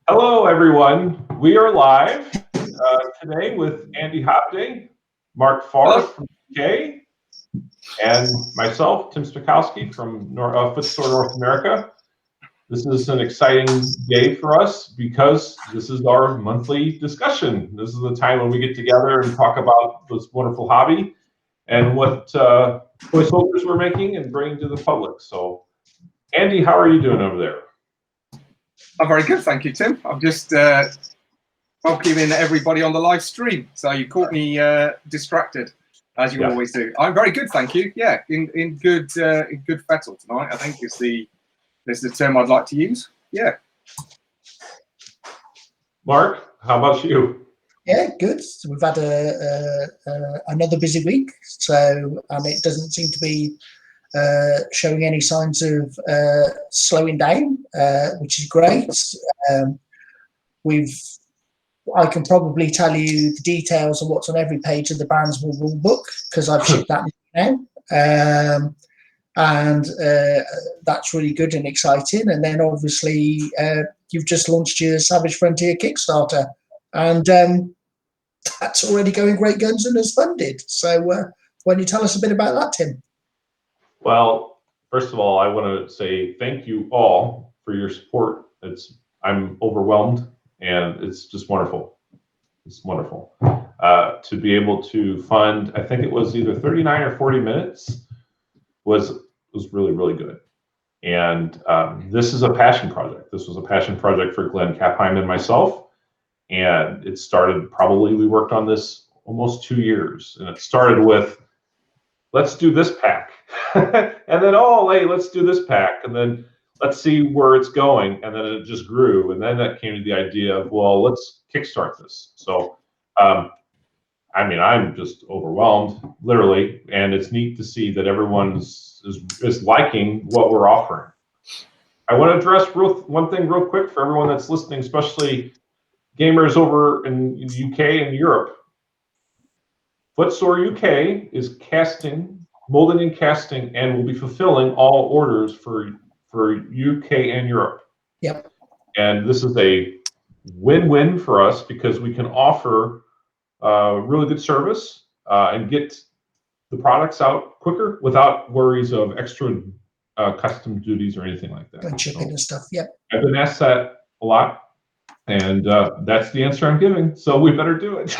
Hello, everyone. We are live today with Andy Hobday, Mark Farr from UK, and myself, Tim Spakowski from Footsore, North America. This is an exciting day for us because this is our monthly discussion. This is the time when we get together and talk about this wonderful hobby and what toy soldiers we're making and bringing to the public. So, Andy, how are you doing over there? I'm very good, thank you, Tim. I'm just welcoming everybody on the live stream. So you caught me distracted, as you always do. I'm very good, thank you. Yeah, in good fettle tonight, I think is the term I'd like to use. Yeah. Mark, how about you? Yeah, good. So we've had another busy week, so it doesn't seem to be showing any signs of slowing down, which is great. I can probably tell you the details of what's on every page of the Barnesville rule book because I've shipped that now, and that's really good and exciting. And then obviously you've just launched your Savage Frontier Kickstarter, and that's already going great guns and is funded. So why don't you tell us a bit about that, Tim? Well, first of all, I want to say thank you all for your support. I'm overwhelmed, and it's just wonderful. It's wonderful to be able to fund. I think it was either 39 or 40 minutes. Was really, really good. And this is a passion project. This was a passion project for Glenn Kapheim and myself. And it started we worked on this almost 2 years. And it started with, let's do this pack. And then, hey, let's do this pack. And then let's see where it's going. And then it just grew. And then that came to the idea of, well, let's kickstart this. So, I'm just overwhelmed, literally. And it's neat to see that everyone is liking what we're offering. I want to address one thing real quick for everyone that's listening, especially gamers over in the UK and Europe. Footsore UK is molding and casting, and will be fulfilling all orders for UK and Europe. Yep. And this is a win-win for us because we can offer really good service and get the products out quicker without worries of extra custom duties or anything like that. And shipping and stuff. Yep. I've been asked that a lot, and that's the answer I'm giving. So we better do it.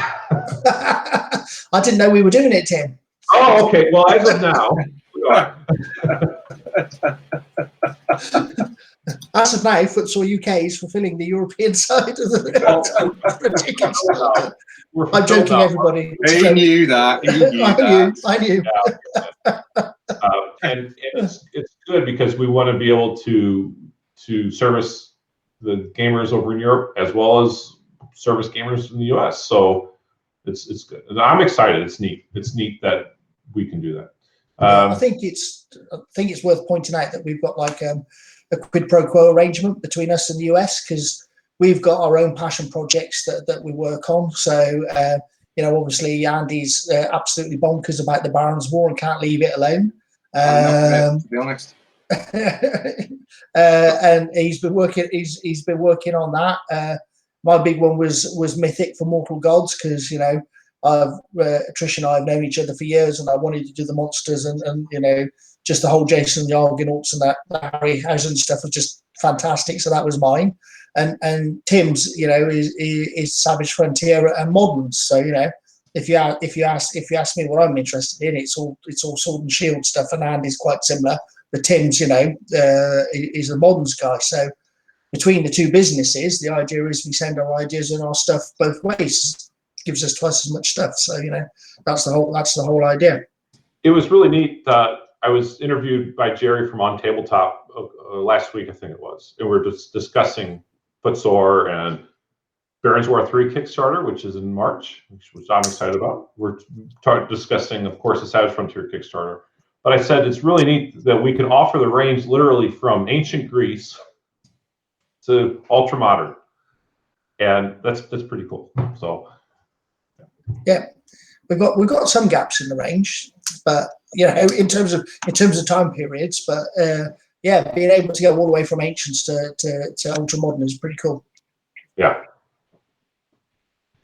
I didn't know we were doing it, Tim. Oh, okay. Well, as of now, we are. As of now, Footsore UK is fulfilling the European side of the I'm joking, everybody. He knew that. I knew. And it's good because we want to be able to service the gamers over in Europe as well as service gamers in the US. So it's good. And I'm excited. It's neat. It's neat that we can do that. I think it's worth pointing out that we've got like a quid pro quo arrangement between us and the US because we've got our own passion projects that we work on. So, obviously Andy's absolutely bonkers about the Barons War and can't leave it alone. To be honest. And he's been working on that. My big one was Mythic for Mortal Gods because, Trish and I have known each other for years and I wanted to do the monsters and just the whole Jason the Argonauts and that Harryhausen stuff was just fantastic. So that was mine. And Tim's, is Savage Frontier and Moderns. So, if you ask me what I'm interested in, it's all sword and shield stuff, and Andy's quite similar. But Tim's, is the Moderns guy. So between the two businesses, the idea is we send our ideas and our stuff both ways. It gives us twice as much stuff. So that's the whole idea. It was really neat. I was interviewed by Jerry from On Tabletop last week, I think it was, and we're just discussing Footsore and Barons War 3 Kickstarter, which is in March, which I'm excited about. We're discussing, of course, the Savage Frontier Kickstarter. But I said it's really neat that we can offer the range literally from ancient Greece to ultra modern, and that's pretty cool. So, yeah, we've got some gaps in the range, but in terms of time periods, but yeah, being able to go all the way from ancients to ultra modern is pretty cool. Yeah.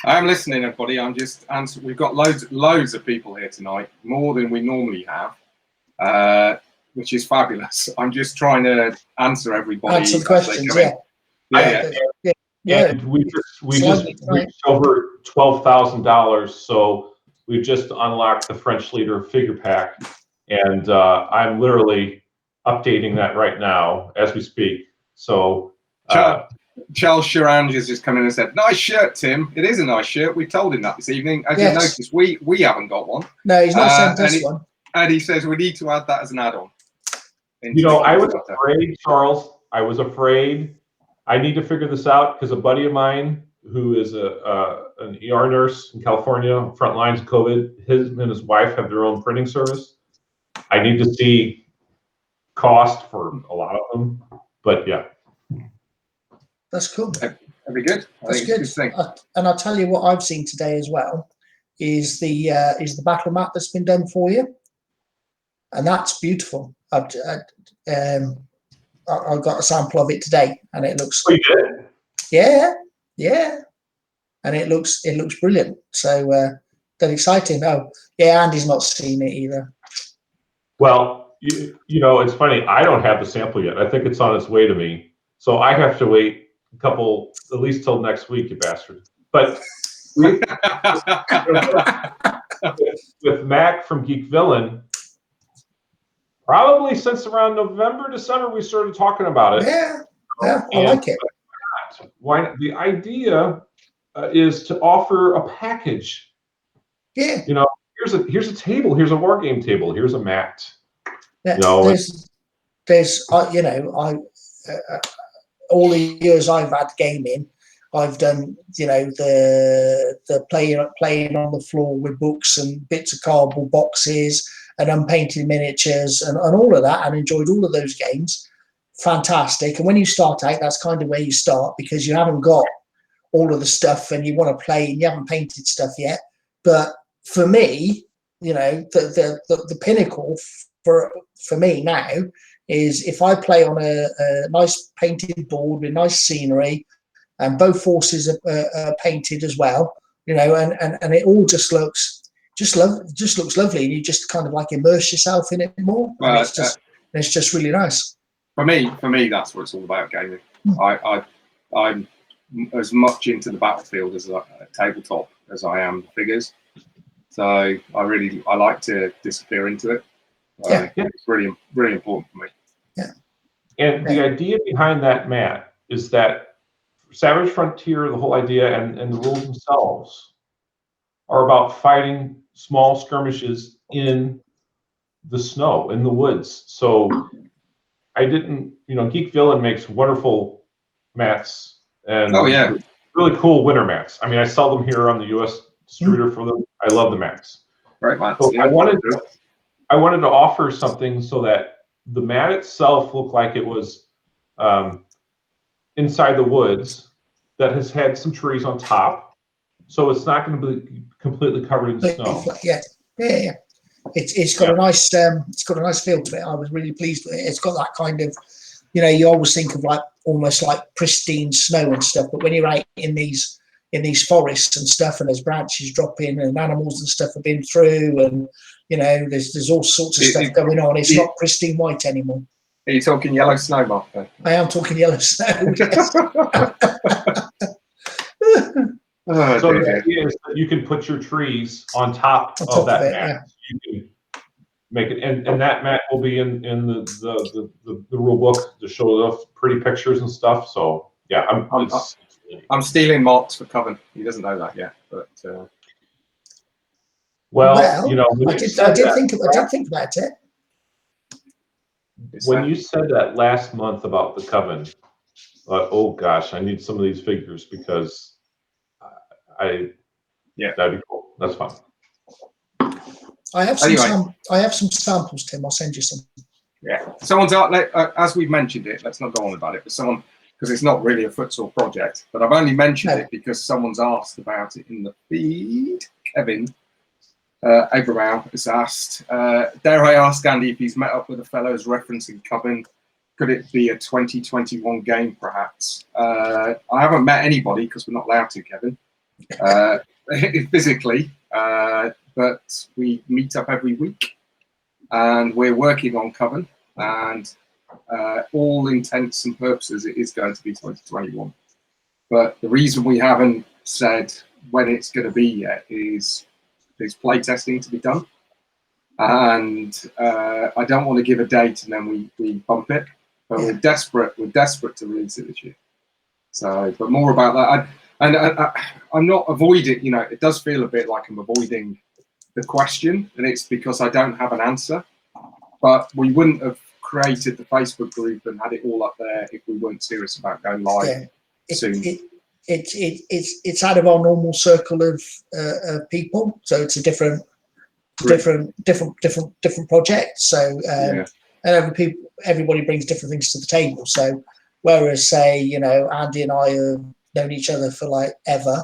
I am listening, everybody. I'm just answering. We've got loads of people here tonight, more than we normally have, which is fabulous. I'm just trying to answer everybody. Answer the questions, yeah. And we just reached over $12,000, so we've just unlocked the French Leader figure pack, and I'm literally updating that right now as we speak. So. Charles Charange has just come in and said, "Nice shirt, Tim. It is a nice shirt. We told him that this evening. As you noticed, we haven't got one. No, he's not sent us one. And he says we need to add that as an add-on." I was afraid, Charles. I was afraid. I need to figure this out because a buddy of mine who is an ER nurse in California, front lines of COVID, his and his wife have their own printing service. I need to see cost for a lot of them, but yeah. That's cool. That'd be good. That's good. And I'll tell you what I've seen today as well is the battle map that's been done for you, and that's beautiful. I've got a sample of it today, and it looks. Oh, you did? Yeah, and it looks brilliant. So that's exciting. Oh, yeah, Andy's not seen it either. Well, you know, it's funny. I don't have the sample yet. I think it's on its way to me, so I have to wait a couple, at least till next week, you bastard. But with Mac from Geek Villain, probably since around November, December, we started talking about it. Yeah, I like it. Why? The idea is to offer a package. Yeah. You know, here's a table. Here's a war game table. Here's a mat. Yeah, you know, there's all the years I've had gaming, I've done, the playing on the floor with books and bits of cardboard boxes and unpainted miniatures and all of that, and enjoyed all of those games. Fantastic. And when you start out, that's kind of where you start because you haven't got all of the stuff and you want to play and you haven't painted stuff yet. But for me, the pinnacle for me now is if I play on a nice painted board with nice scenery, and both forces are painted as well, and it all just looks lovely, and you just kind of like immerse yourself in it more. Well, it's just really nice. For me, that's what it's all about, gaming. I'm as much into the battlefield as a tabletop as I am figures, so I like to disappear into it. It's really, really important for me. Yeah. And the idea behind that, Matt, is that Savage Frontier, the whole idea and the rules themselves are about fighting small skirmishes in the snow, in the woods. So I didn't, Geek Villain makes wonderful mats and really cool winter mats. I mean, I sell them here on the U.S. distributor for them. I love the mats. Right, mats. So I wanted to offer something so that the mat itself looked like it was inside the woods that has had some trees on top, so it's not going to be completely covered in snow. Yeah. It's got a nice feel to it. I was really pleased with it. It's got that kind of, you always think of like almost like pristine snow and stuff, but when you're out in these forests and stuff, and there's branches dropping and animals and stuff have been through, and there's all sorts of stuff going on. It's not pristine white anymore. Are you talking yellow snow, Mark? I am talking yellow snow. Yes. So the idea is that you can put your trees on top of that mat. Yeah. You can make it, and that mat will be in the rule book to show off pretty pictures and stuff. So yeah, I'm stealing Mark's for Coven. He doesn't know that yet, but. Well, I did think about it. When you said that last month about the Coven, oh gosh, I need some of these figures because that'd be cool. That's fun. I have some samples, Tim. I'll send you some. Yeah, someone's as we've mentioned it. Let's not go on about it, but someone, because it's not really a Footsore project, but I've only mentioned it because someone's asked about it in the feed. Kevin Abraham has asked, dare I ask Andy if he's met up with the fellows referencing Coven could it be a 2021 game, perhaps? I haven't met anybody because we're not allowed to, Kevin, physically, but we meet up every week, and we're working on Coven, and all intents and purposes, it is going to be 2021. But the reason we haven't said when it's going to be yet is there's play testing to be done, and I don't want to give a date and then we bump it. But we're desperate to release it this year. So, but more about that. I'm not avoiding. You know, it does feel a bit like I'm avoiding the question, and it's because I don't have an answer. But we wouldn't have created the Facebook group and had it all up there if we weren't serious about going live soon. It's out of our normal circle of people, so it's a different project. So and everybody brings different things to the table. So whereas, say, you know, Andy and I have known each other for like ever,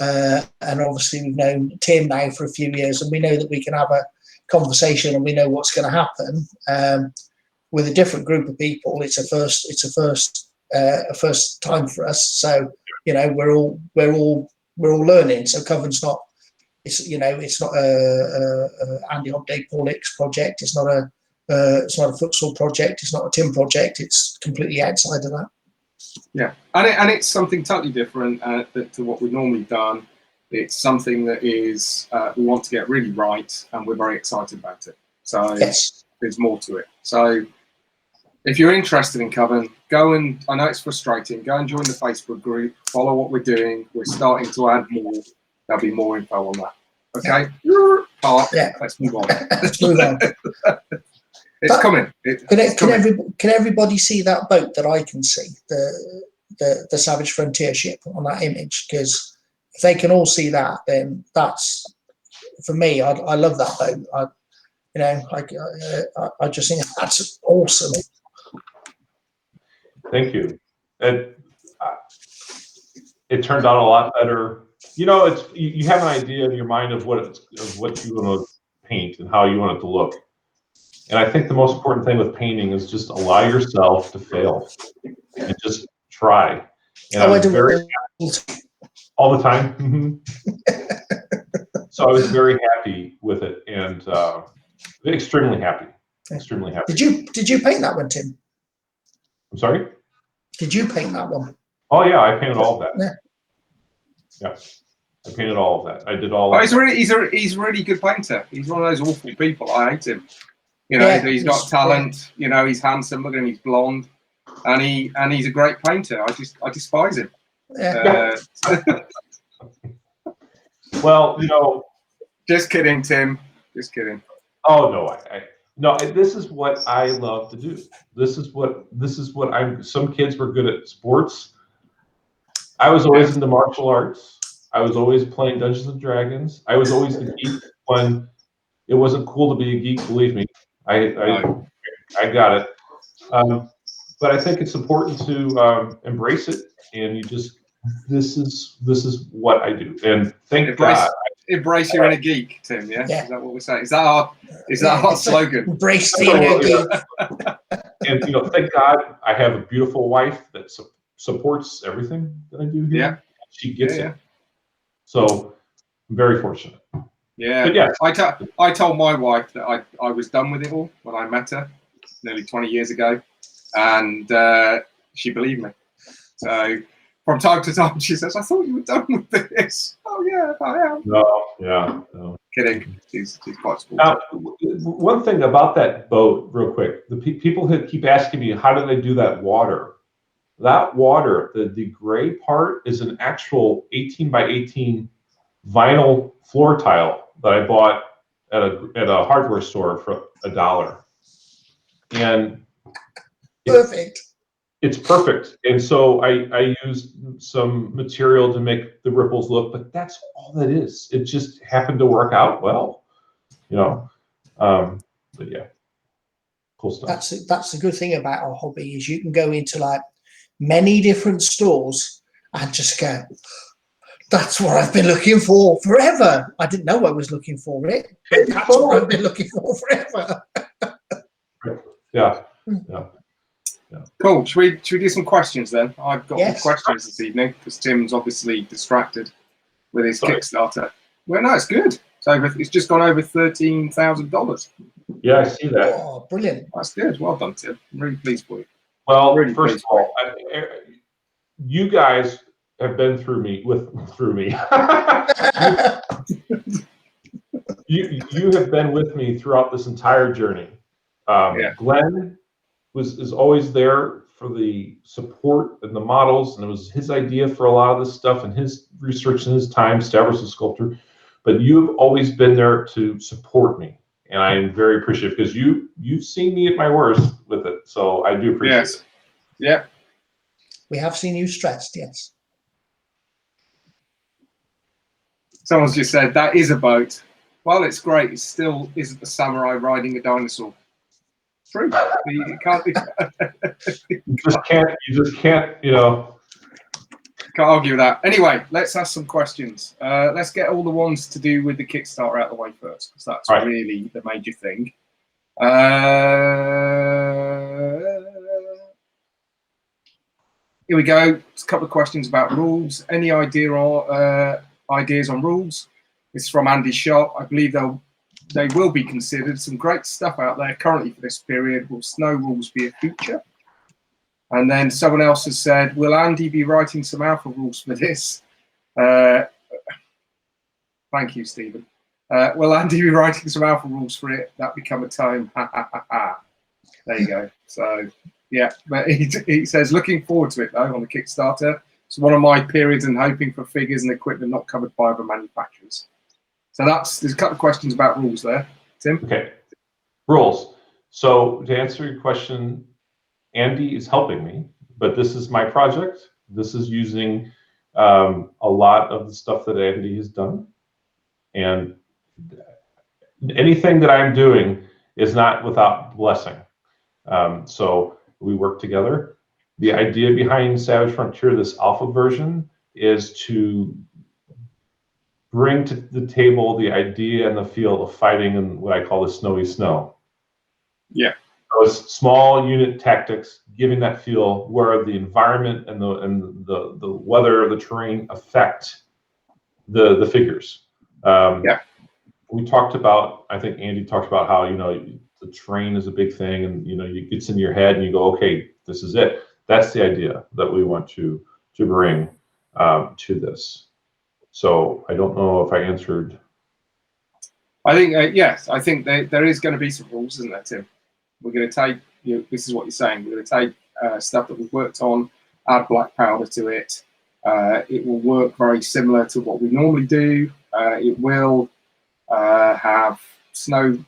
and obviously we've known Tim now for a few years, and we know that we can have a conversation and we know what's going to happen. With a different group of people, it's a first time for us. So, you know, we're all learning. So Coven's not, it's not a Andy Hobday Paul Hicks project. It's not a Footsore project. It's not a Tim project. It's completely outside of that. Yeah, and it's something totally different to what we've normally done. It's something that is we want to get really right, and we're very excited about it. So there's more to it. So if you're interested in Coven, go and, I know it's frustrating, go and join the Facebook group, follow what we're doing. We're starting to add more. There'll be more info on that. Okay? Let's move on. Let's move on. It's coming. Can everybody see that boat that I can see? The Savage Frontier ship on that image? Because if they can all see that, then that's, for me, I love that boat. I just think that's awesome. Thank you. It turned out a lot better. You know, it's you have an idea in your mind of what you want to paint and how you want it to look. And I think the most important thing with painting is just allow yourself to fail and just try. And I was very happy all the time. So I was very happy with it, and extremely happy. Extremely happy. Did you paint that one, Tim? I'm sorry? Did you paint that one? Oh yeah, I painted all of that. Yeah. I painted all of that. I did all of that. He's a really good painter. He's one of those awful people. I hate him. You know, he's got talent. You know, he's handsome. Look at him, he's blonde, and he's a great painter. I despise him. Yeah. Well, you know, just kidding, Tim. Just kidding. Oh no, no. This is what I love to do. This is what I'm. Some kids were good at sports. I was always into martial arts. I was always playing Dungeons and Dragons. I was always a geek when it wasn't cool to be a geek. Believe me, I got it. But I think it's important to embrace it, and you just this is what I do. And thank God. Embrace your inner geek, Tim. Yeah? Is that what we're saying? Is that our slogan? Embrace the inner geek. And you know, thank God I have a beautiful wife that supports everything that I do here. Yeah, she gets it. So I'm very fortunate. Yeah. But yeah, I told my wife that I was done with it all when I met her nearly 20 years ago, and she believed me. So from time to time, she says, "I thought you were done with this." Oh yeah, I am. No. Kidding. She's quite sporty. Now, one thing about that boat, real quick, the people keep asking me, how do they do that water? That water, the gray part, is an actual 18 by 18 vinyl floor tile that I bought at a hardware store for $1. And perfect. It's perfect. And so I used some material to make the ripples look, but that's all that is. It just happened to work out well, you know. But yeah, cool stuff. That's the good thing about our hobby is you can go into like many different stores and just go, that's what I've been looking for forever. I didn't know I was looking for it, but that's what I've been looking for forever. Yeah. Cool. Should we do some questions then? I've got Yes. some questions this evening because Tim's obviously distracted with his Kickstarter. Well, no, it's good. It's just gone over $13,000. Yeah, I see that. Oh, brilliant. That's good. Well done, Tim. I'm really pleased for you. Well, Really first of pleased for all, you guys have been through me. You have been with me throughout this entire journey. Glenn is always there for the support and the models, and it was his idea for a lot of this stuff and his research and his time. Stavros is a sculptor, but you've always been there to support me, and I am very appreciative because you've seen me at my worst with it, so I do appreciate it. Yeah. We have seen you stressed, yes. Someone's just said that is a boat. Well, it's great. It still isn't the samurai riding a dinosaur. True. You can't. You just can't. Can't argue with that. Anyway, let's ask some questions. Let's get all the ones to do with the Kickstarter out of the way first, because that's really the major thing. Here we go. Just a couple of questions about rules. Any idea or ideas on rules? This is from Andy's shop. I believe they will be considered. Some great stuff out there currently for this period. Will snow rules be a feature? And then someone else has said, will Andy be writing some alpha rules for this? Thank you, Stephen. Will Andy be writing some alpha rules for it? That become a time. There you go. So, yeah. But he says, looking forward to it, though, on the Kickstarter. It's one of my periods and hoping for figures and equipment not covered by other manufacturers. So there's a couple of questions about rules there. Tim? Okay. Rules. So to answer your question, Andy is helping me, but this is my project. This is using a lot of the stuff that Andy has done. And anything that I'm doing is not without blessing. So we work together. The idea behind Savage Frontier, this alpha version, is to bring to the table the idea and the feel of fighting in what I call the snowy snow. Yeah. Those small unit tactics, giving that feel where the environment and the weather, the terrain affect the figures. We talked about, I think Andy talked about how, the terrain is a big thing, and it gets in your head and you go, okay, this is it. That's the idea that we want to bring to this. So I don't know if I answered. I think yes. I think there is going to be some rules, isn't there, Tim? We're going to take. This is what you're saying. We're going to take stuff that we've worked on, add black powder to it. It will work very similar to what we normally do. It will have snow.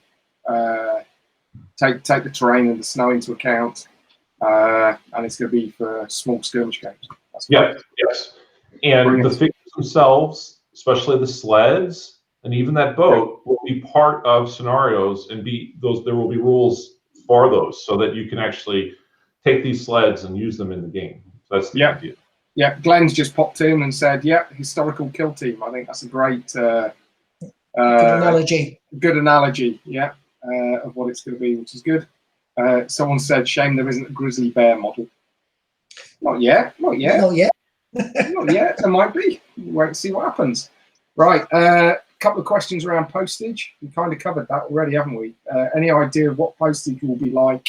Take the terrain and the snow into account, and it's going to be for small skirmish games. That's yes. And brilliant. The figures themselves, especially the sleds and even that boat, will be part of scenarios, and there will be rules for those, so that you can actually take these sleds and use them in the game. So that's the idea. Yeah, Glenn's just popped in and said, historical kill team. I think that's a great good analogy. Good analogy, of what it's going to be, which is good. Someone said, shame there isn't a grizzly bear model. Not yet. Not yet. Not yet. There might be. Wait and see what happens. Right. Couple of questions around postage. We kind of covered that already, haven't we? Any idea of what postage will be like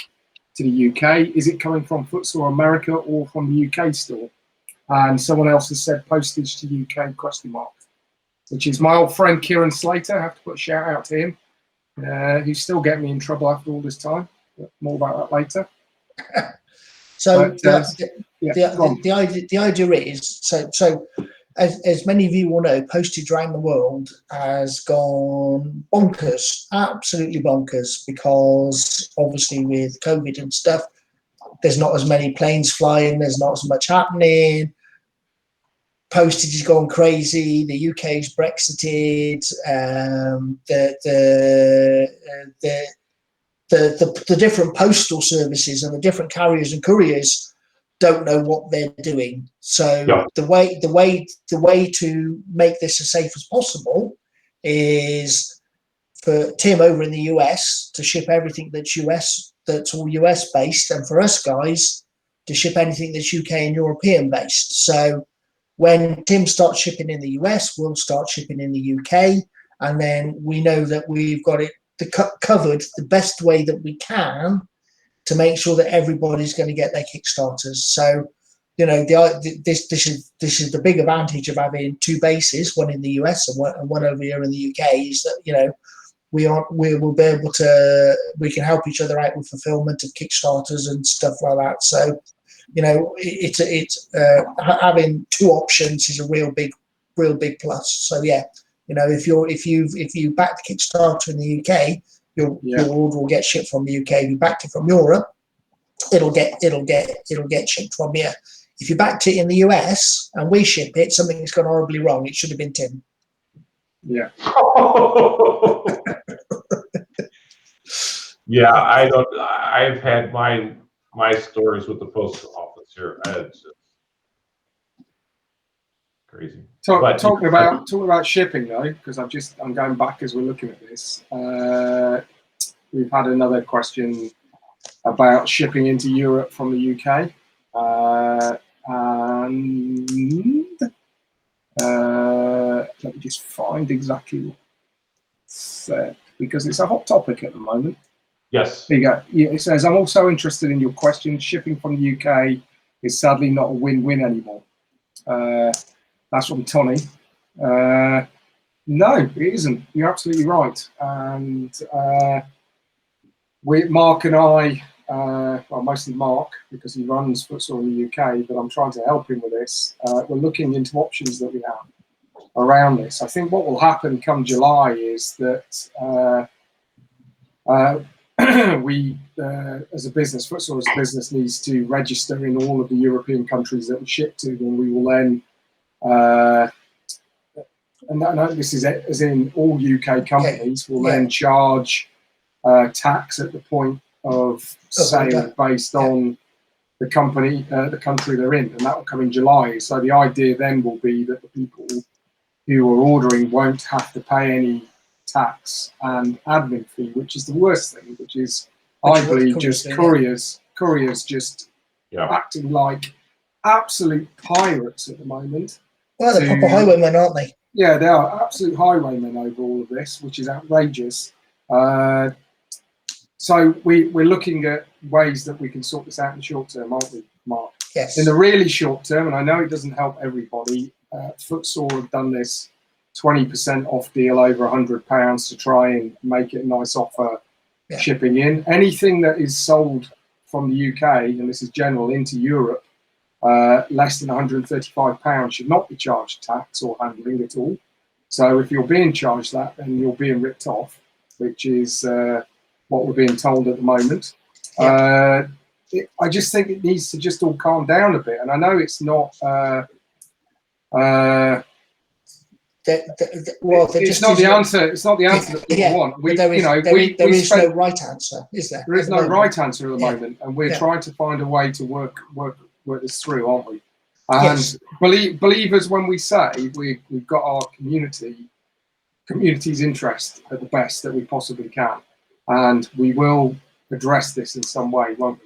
to the UK? Is it coming from Footsore America or from the UK store? And someone else has said postage to UK ? Which is my old friend Kieran Slater. I have to put a shout out to him. He's still getting me in trouble after all this time. But more about that later. So the idea is so as many of you will know, postage around the world has gone bonkers, absolutely bonkers, because obviously with COVID and stuff, there's not as many planes flying, there's not as much happening. Postage has gone crazy. The UK's Brexited. The different postal services and the different carriers and couriers don't know what they're doing. So the way to make this as safe as possible is for Tim over in the US to ship everything that's all US based, and for us guys to ship anything that's UK and European based. So when Tim starts shipping in the US, we'll start shipping in the UK, and then we know that we've got it covered the best way that we can to make sure that everybody's going to get their Kickstarters. So, you know, this is the big advantage of having two bases, one in the US and one over here in the UK, is that, you know, we will be able to, we can help each other out with fulfillment of Kickstarters and stuff like that. So, you know, having two options is a real big plus. So yeah, you know, if you back the Kickstarter in the UK, your order will get shipped from the UK. If you backed it from Europe, it'll get shipped from here. If you backed it in the US and we ship it, something's gone horribly wrong. It should have been Tim. Yeah. Yeah, I've had my stories with the post office here. It's just crazy. Talking about shipping though, because I'm going back as we're looking at this. We've had another question about shipping into Europe from the UK, and let me just find exactly what it said, because it's a hot topic at the moment. Yes. There you go. Yeah, it says, I'm also interested in your question. Shipping from the UK is sadly not a win-win anymore. That's from Tony. No, it isn't. You're absolutely right. And Mark and I, well, mostly Mark, because he runs Footsore in the UK, but I'm trying to help him with this. We're looking into options that we have around this. I think what will happen come July is that we, as a business, Footsore as a business, needs to register in all of the European countries that we ship to, and we will then, and this is as in all UK companies, will then charge tax at the point of sale based on the country they're in, and that will come in July. So the idea then will be that the people who are ordering won't have to pay any tax and admin fee, which is the worst thing, which is I believe just couriers just acting like absolute pirates at the moment. Well, they're proper highwaymen, aren't they? Yeah, they are absolute highwaymen over all of this, which is outrageous. So we're looking at ways that we can sort this out in the short term, aren't we, Mark? Yes. In the really short term, and I know it doesn't help everybody, Footsore have done this 20% off deal over £100 to try and make it a nice offer shipping in. Anything that is sold from the UK, and this is general, into Europe, less than £135 should not be charged tax or handling at all. So if you're being charged that, then you're being ripped off, which is what we're being told at the moment. I just think it needs to just all calm down a bit. And I know it's not... it's not the answer. It's not the answer that people want. There is no right answer, is there? There is no right answer at the moment, and we're trying to find a way to work this through, aren't we? And believers, when we say we've got our community's interest at the best that we possibly can, and we will address this in some way, won't we?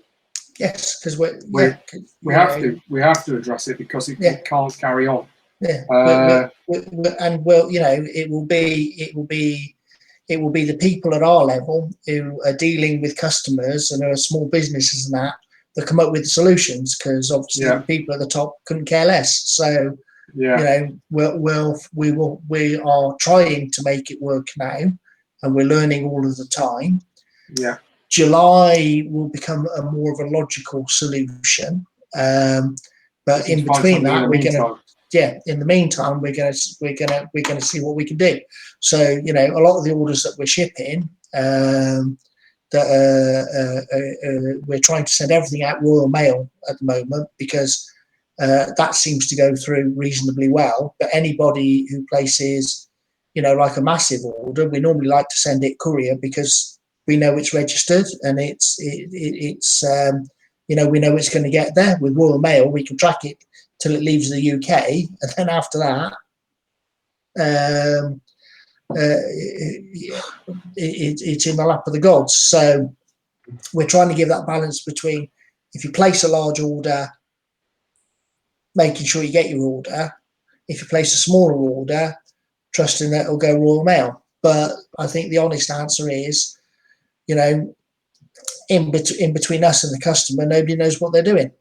Yes, because we have to address it, because it can't carry on. Yeah, and well, you know, it will be the people at our level who are dealing with customers and are small businesses and that come up with the solutions, because obviously the people at the top couldn't care less. So you know, we are trying to make it work now, and we're learning all of the time. Yeah, July will become a more of a logical solution, but in between that, we're going to. Yeah, in the meantime, we're gonna see what we can do. So, you know, a lot of the orders that we're shipping, we're trying to send everything out Royal Mail at the moment, because that seems to go through reasonably well. But anybody who places, you know, like a massive order, we normally like to send it courier, because we know it's registered and it's you know, we know it's going to get there. With Royal Mail, we can track it till it leaves the UK, and then after that, it's in the lap of the gods. So we're trying to give that balance between if you place a large order, making sure you get your order. If you place a smaller order, trusting that it'll go Royal Mail. But I think the honest answer is, you know, in between us and the customer, nobody knows what they're doing.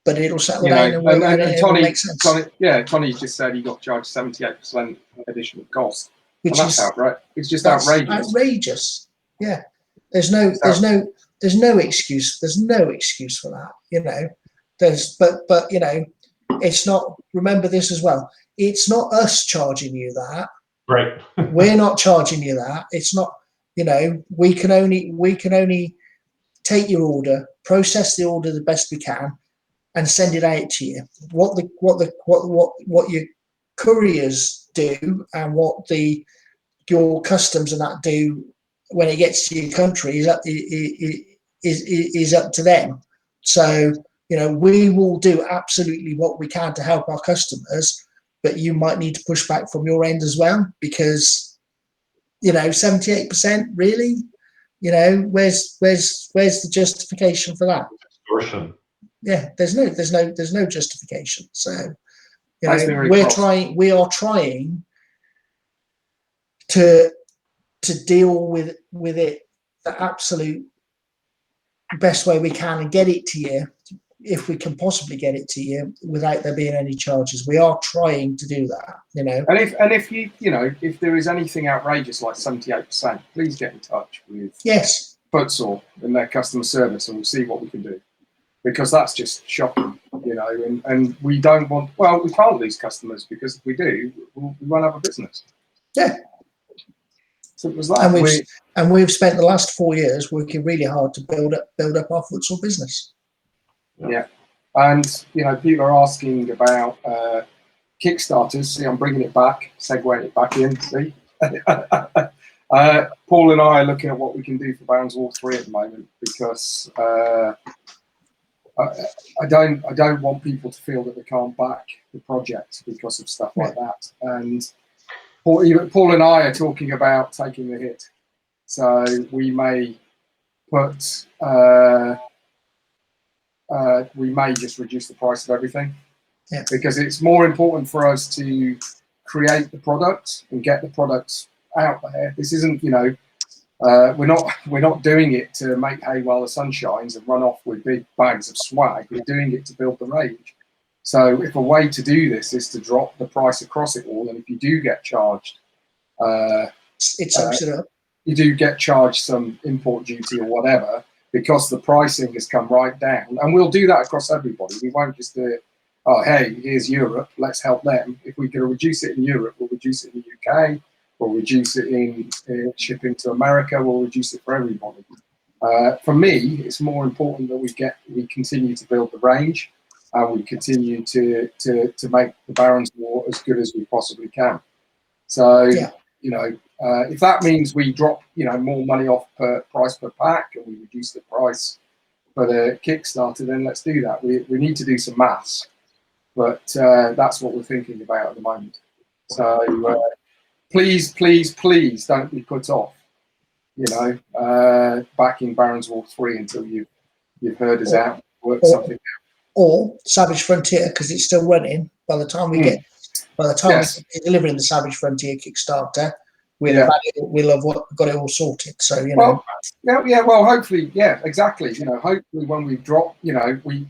But it'll settle down and it'll make sense. Tony just said he got charged 78% additional cost. Which that's is outright. It's just outrageous. Outrageous. Yeah. There's no excuse. There's no excuse for that. You know. But you know, it's not. Remember this as well. It's not us charging you that. Right. We're not charging you that. It's not. You know, we can only take your order, process the order the best we can, and send it out to you. What your couriers do and what your customs and that do when it gets to your country is up to them. So, you know, we will do absolutely what we can to help our customers, but you might need to push back from your end as well, because, you know, 78% really, you know, where's the justification for that? Distortion. Yeah, there's no justification. So, you know, we are trying to deal with it the absolute best way we can and get it to you, if we can possibly get it to you without there being any charges. We are trying to do that, you know. And if you know, if there is anything outrageous like 78%, please get in touch with Footsore and their customer service, and we'll see what we can do. Because that's just shocking, you know, and we don't want, well, we can't lose customers, because if we do, we won't have a business. Yeah. Simple as that. And we've spent the last 4 years working really hard to build up our Footsore business. Yeah. And, you know, people are asking about Kickstarters. See, I'm bringing it back, segueing it back in, see? Paul and I are looking at what we can do for Barons Wall 3 at the moment, because I don't want people to feel that they can't back the project because of stuff like that. And Paul and I are talking about taking the hit, so we may put we may just reduce the price of everything, because it's more important for us to create the product and get the products out there. This isn't, you know, we're not doing it to make hay while the sun shines and run off with big bags of swag. We're doing it to build the range. So if a way to do this is to drop the price across it all, and if you do get charged, it sucks it up. You do get charged some import duty or whatever, because the pricing has come right down. And we'll do that across everybody. We won't just do it, oh, hey, here's Europe, let's help them. If we can reduce it in Europe, we'll reduce it in the UK. We'll reduce it in shipping to America. We'll reduce it for everybody. For me, it's more important that we continue to build the range, and we continue to make the Barons War as good as we possibly can. So, you know, if that means we drop, you know, more money off per price per pack, and we reduce the price for the Kickstarter, then let's do that. We need to do some maths, but that's what we're thinking about at the moment. So. Please, please, please don't be put off, you know, backing Barons Wall 3 until you've heard us out, work something out. Or Savage Frontier, because it's still running. By the time we we're delivering the Savage Frontier Kickstarter, we'll have got it all sorted. So, you know. Well, hopefully, exactly. You know, hopefully when we drop, you know, we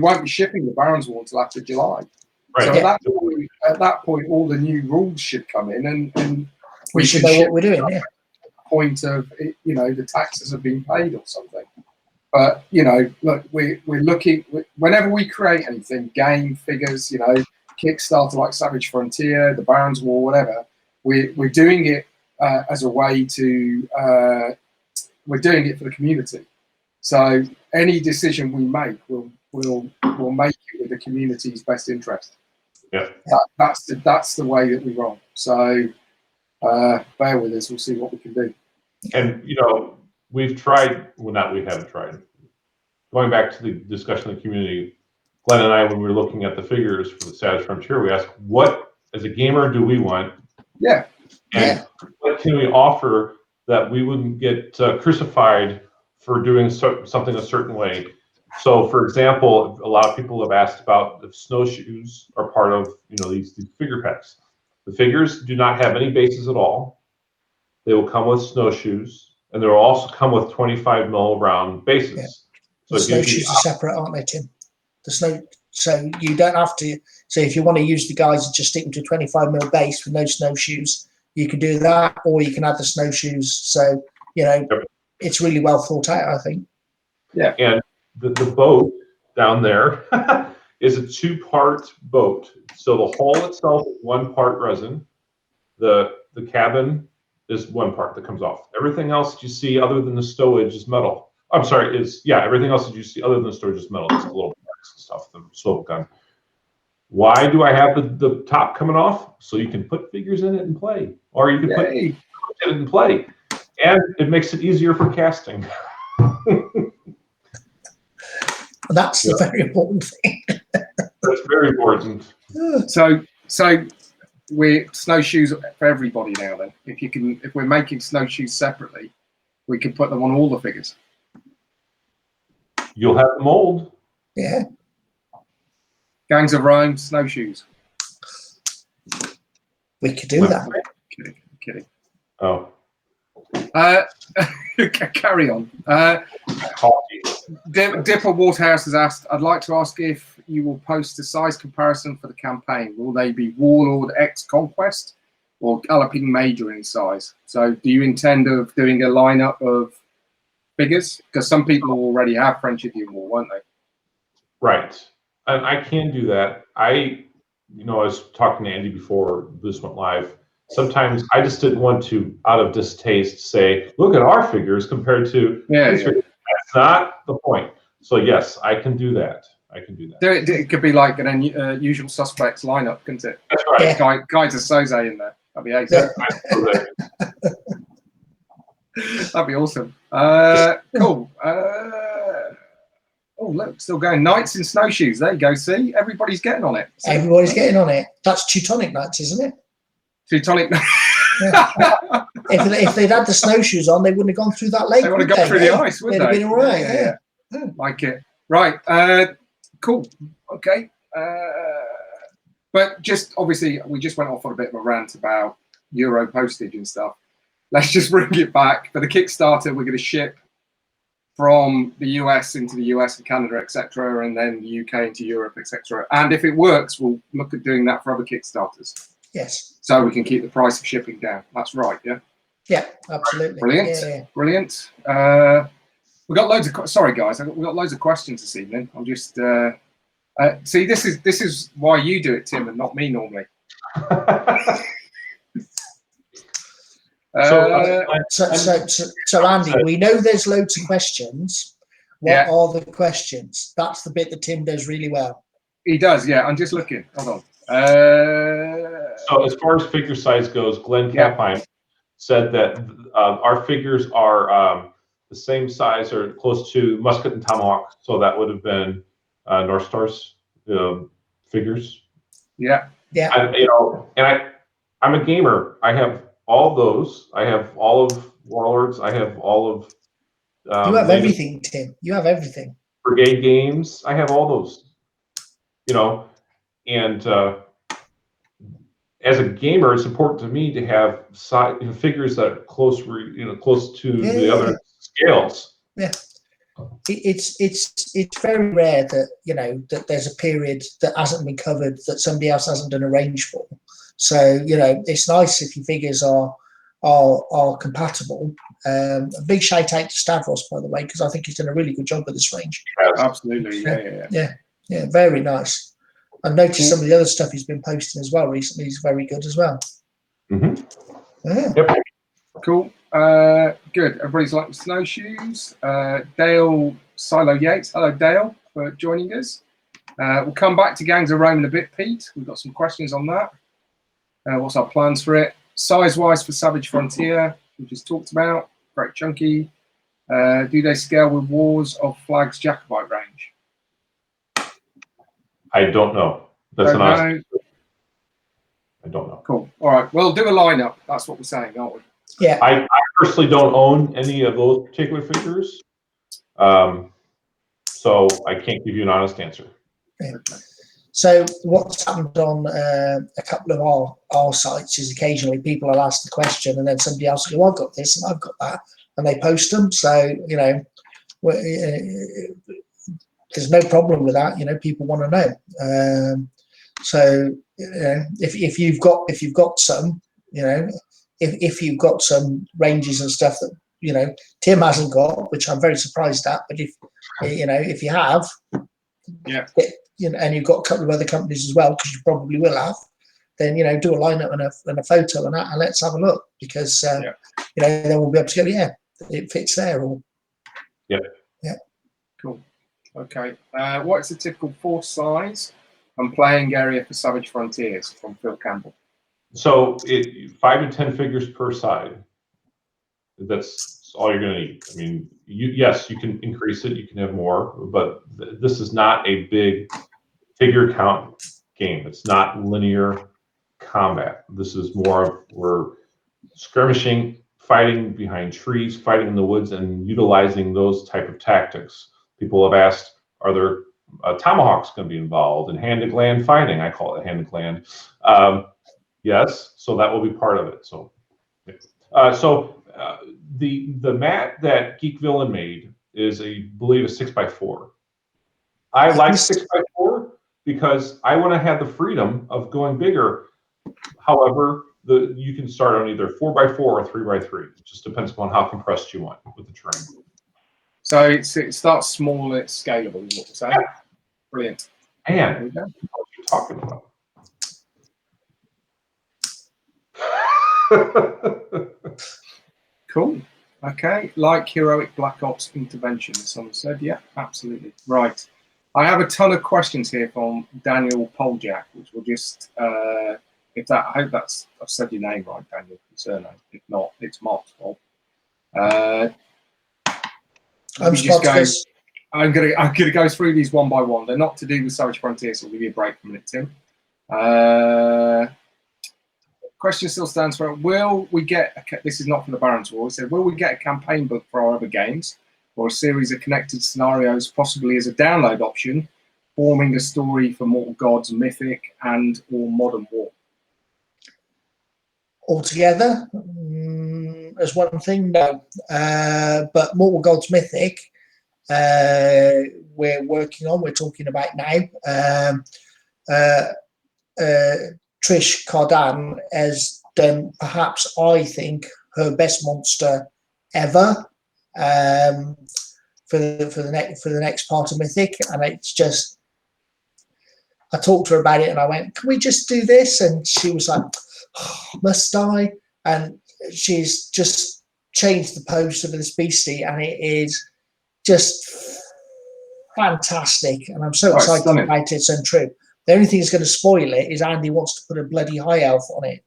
won't be shipping the Barons Wall until after July. Right. So at that point, all the new rules should come in, and we should know what we're doing. Yeah. Point of, you know, the taxes have been paid or something. But, you know, look, we're looking, whenever we create anything, game, figures, you know, Kickstarter like Savage Frontier, the Barons War, whatever, we're doing it as a way to, we're doing it for the community. So any decision we make, we'll make it with the community's best interest. Yeah, that's the way that we roll. So bear with us. We'll see what we can do. And you know, we've tried. Well, not we haven't tried. Going back to the discussion in the community, Glenn and I, when we were looking at the figures for the Savage Frontier, we asked, what as a gamer do we want? Yeah. And what can we offer that we wouldn't get crucified for doing something a certain way. So, for example, a lot of people have asked about if snowshoes are part of these figure packs. The figures do not have any bases at all. They will come with snowshoes, and they will also come with 25 mil round bases. Yeah. So The snowshoes are separate, aren't they, Tim? So you don't have to. So if you want to use the guys and just stick them to 25 mil base with no snowshoes, you can do that, or you can add the snowshoes. So it's really well thought out, I think. Yeah. And the boat down there is a 2-part boat. So the hull itself is 1 part resin. The cabin is 1 part that comes off. Everything else that you see other than the stowage is metal. I'm sorry, everything else that you see other than the stowage is metal. It's the little parts and stuff, the swivel gun. Why do I have the top coming off? So you can put figures in it and play. Or you can put it in and play. And it makes it easier for casting. That's the very important thing. That's very important. So we're snowshoes for everybody now. Then, if we're making snowshoes separately, we can put them on all the figures. You'll have the mold. Yeah. Gangs of Rome snowshoes. We could do that. Kidding. Oh. Carry on. Dipper Waterhouse has asked, I'd like to ask if you will post a size comparison for the campaign. Will they be Warlord X Conquest or Galloping Major in size? So do you intend of doing a lineup of figures? Because some people already have Friendship War, won't they? Right. And I can do that. I was talking to Andy before this went live. Sometimes I just didn't want to, out of distaste, say, look at our figures compared to these figures. That's not the point. So yes, I can do that. It could be like an Usual Suspects lineup, couldn't it? That's right. Yeah. Guys of Soze in there. That'd be ace. That'd be awesome. Cool. Oh, look, still going. Knights in snowshoes. There you go. See, everybody's getting on it. Everybody's getting on it. That's Teutonic Knights, isn't it? Teutonic. Yeah. If they'd had the snowshoes on, they wouldn't have gone through that lake. They would have gone through the ice, wouldn't they? They'd have been all right. Yeah. Like it. Right. Cool. Okay. But just obviously, we just went off on a bit of a rant about Euro postage and stuff. Let's just bring it back. For the Kickstarter, we're going to ship from the US into the US and Canada, etc., and then the UK into Europe, etc. And if it works, we'll look at doing that for other Kickstarters. Yes. So we can keep the price of shipping down. That's right, yeah? Yeah, absolutely. Brilliant. Yeah. Brilliant. We've got loads of... Sorry, guys. We've got loads of questions this evening. I'm just... see, this is why you do it, Tim, and not me normally. So, Andy, we know there's loads of questions. What are the questions? That's the bit that Tim does really well. He does, yeah. I'm just looking. Hold on. So as far as figure size goes, Glenn Kapheim said that our figures are the same size or close to Musket and Tomahawk. So that would have been North Star's figures. Yeah. Yeah. I'm a gamer. I have all those. I have all of Warlords. I have all of. You have everything, Tim. You have everything. Brigade games. I have all those. And as a gamer, it's important to me to have figures that are close to the other scales. Yeah. It's very rare that that there's a period that hasn't been covered that somebody else hasn't done a range for. So it's nice if your figures are compatible. A big shout out to Stavros, by the way, because I think he's done a really good job with this range. Absolutely, yeah, very nice. I've noticed some of the other stuff he's been posting as well recently. He's very good as well. Mm-hmm. Yeah. Yep. Cool. Good. Everybody's liking snowshoes. Dale Silo Yates. Hello, Dale, for joining us. We'll come back to Gangs of Rome in a bit, Pete. We've got some questions on that. What's our plans for it? Size-wise for Savage Frontier, we just talked about. Very chunky. Do they scale with Wars of Flags Jacobite range? I don't know. That's an honest. I don't know. Cool. All right. Well, do a lineup. That's what we're saying, aren't we? Yeah. I personally don't own any of those particular figures. So I can't give you an honest answer. Yeah. So what's happened on a couple of our sites is occasionally people will ask the question and then somebody else will go, I've got this and I've got that, and they post them. So, you know, there's no problem with that. You know, people want to know. So, you know, if you've got some, you know, if you've got some ranges and stuff that, you know, Tim hasn't got, which I'm very surprised at, but if, you know, if you have, yeah, you know, and you've got a couple of other companies as well, because you probably will have, then, you know, do a lineup and a photo and that, and let's have a look, because, you know, then we'll be able to go, yeah, it fits there. Or yeah. Cool. Okay. What is the typical force size and playing area for Savage Frontiers, from Phil Campbell? So 5 to 10 figures per side. That's all you're going to need. I mean, yes, you can increase it, you can have more, but this is not a big figure count game. It's not linear combat. This is more of, we're skirmishing, fighting behind trees, fighting in the woods, and utilizing those type of tactics. People have asked, are there tomahawks going to be involved in hand-to-gland fighting? I call it hand-to-gland. Yes, so that will be part of it. So, the mat that Geek Villain made is I believe a 6x4. I like 6x4 because I want to have the freedom of going bigger. However, you can start on either 4x4 or 3x3. It just depends upon how compressed you want with the terrain. So it starts small and it's scalable, is what we're saying. Yeah. Brilliant. And what are you talking about? Cool. Okay. Like heroic Black Ops intervention, someone said. Yeah, absolutely. Right. I have a ton of questions here from Daniel Poljak, which will just, I hope I've said your name right, Daniel, surname. If not, it's Mark's fault. I'm gonna go through these one by one. They're not to do with Savage Frontiers, so I'll give you a break for a minute, Tim. Question still stands for, will we get, this is not from the Baron's War, it said, will we get a campaign book for our other games, or a series of connected scenarios, possibly as a download option, forming a story for Mortal Gods, Mythic, and or Modern War? Altogether, as one thing, no. But Mortal Gods Mythic, we're talking about now. Trish Cardan has done, perhaps, I think, her best monster ever for the next part of Mythic, and it's just, I talked to her about it and I went, can we just do this? And she was like, oh, must I? And she's just changed the poster of this beastie, and it is just fantastic, and I'm so excited about it. And true. The only thing that's going to spoil it is Andy wants to put a bloody high elf on it.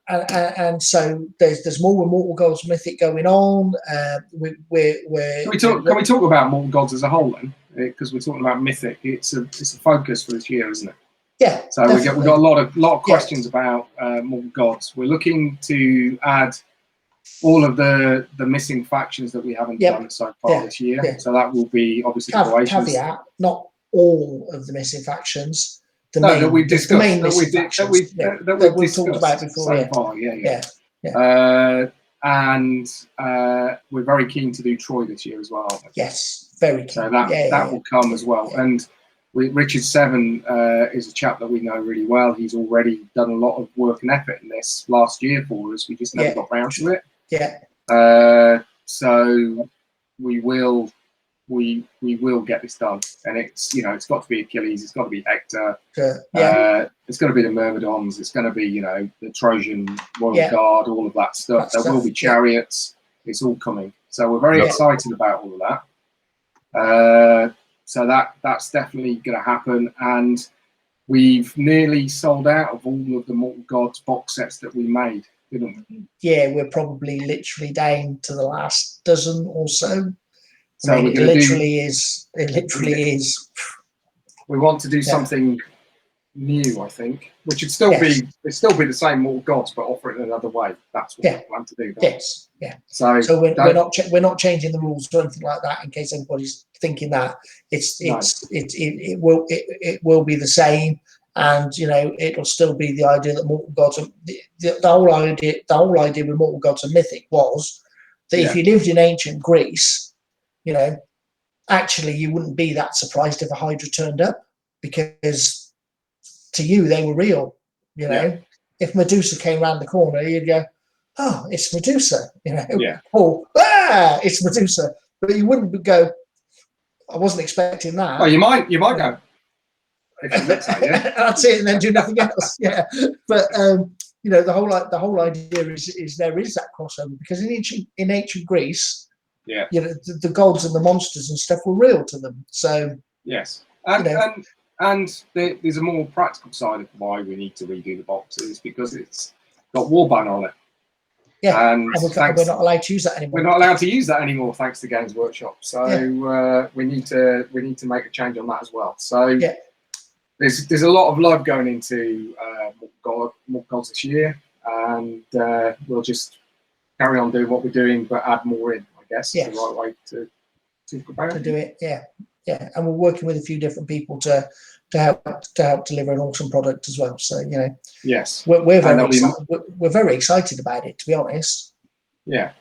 And so there's more with Mortal Gods Mythic going on. Can we talk about Mortal Gods as a whole then? Because we're talking about Mythic. It's a focus for this year, isn't it? Yeah. So we've got a lot of questions about Mortal Gods. We're looking to add all of the missing factions that we haven't done so far this year. Yeah. So that will be obviously caveat, not all of the missing factions. That we've discussed, that we've talked about before. So far, and we're very keen to do Troy this year as well. Yes, very keen. So that will come as well. Yeah. And Richard Seven is a chap that we know really well. He's already done a lot of work and effort in this last year for us. We just never got round to it. Yeah. So we will get this done, and it's got to be Achilles, it's got to be Hector, it's going to be the Myrmidons, it's going to be the Trojan Royal Guard, all of that stuff. There will be chariots. It's all coming. So we're very excited about all of that. So that's definitely going to happen, and we've nearly sold out of all of the Mortal Gods box sets that we made, didn't we? Yeah, we're probably literally down to the last dozen or so. So it literally is. We want to do something new, I think, which would still be the same Mortal Gods, but offer it in another way. That's what we plan to do. Yes, yeah. So we're not changing the rules or anything like that. In case anybody's thinking that it will be the same, and it'll still be the idea that Mortal Gods. The whole idea with Mortal Gods and Mythic was that if you lived in ancient Greece, actually you wouldn't be that surprised if a Hydra turned up, because to you they were real. If Medusa came around the corner, you'd go, "Oh, it's Medusa," or it's Medusa, but you wouldn't go, "I wasn't expecting that." Well, you might go. If she looks at you. That's it, and then do nothing else. Yeah, but the whole idea is there is that crossover, because in ancient Greece, the gods and the monsters and stuff were real to them. So yes, and there's a more practical side of why we need to redo the boxes, because it's got Warband on it. Yeah, and we're not allowed to use that anymore. We're not allowed to use that anymore, thanks to Games Workshop. So we need to make a change on that as well. So there's a lot of love going into Mortal Gods this year, and we'll just carry on doing what we're doing, but add more in. I guess is the right way to talk about it. Do it. Yeah, and we're working with a few different people to help deliver an awesome product as well. So yes, we're very excited about it, to be honest. Yeah,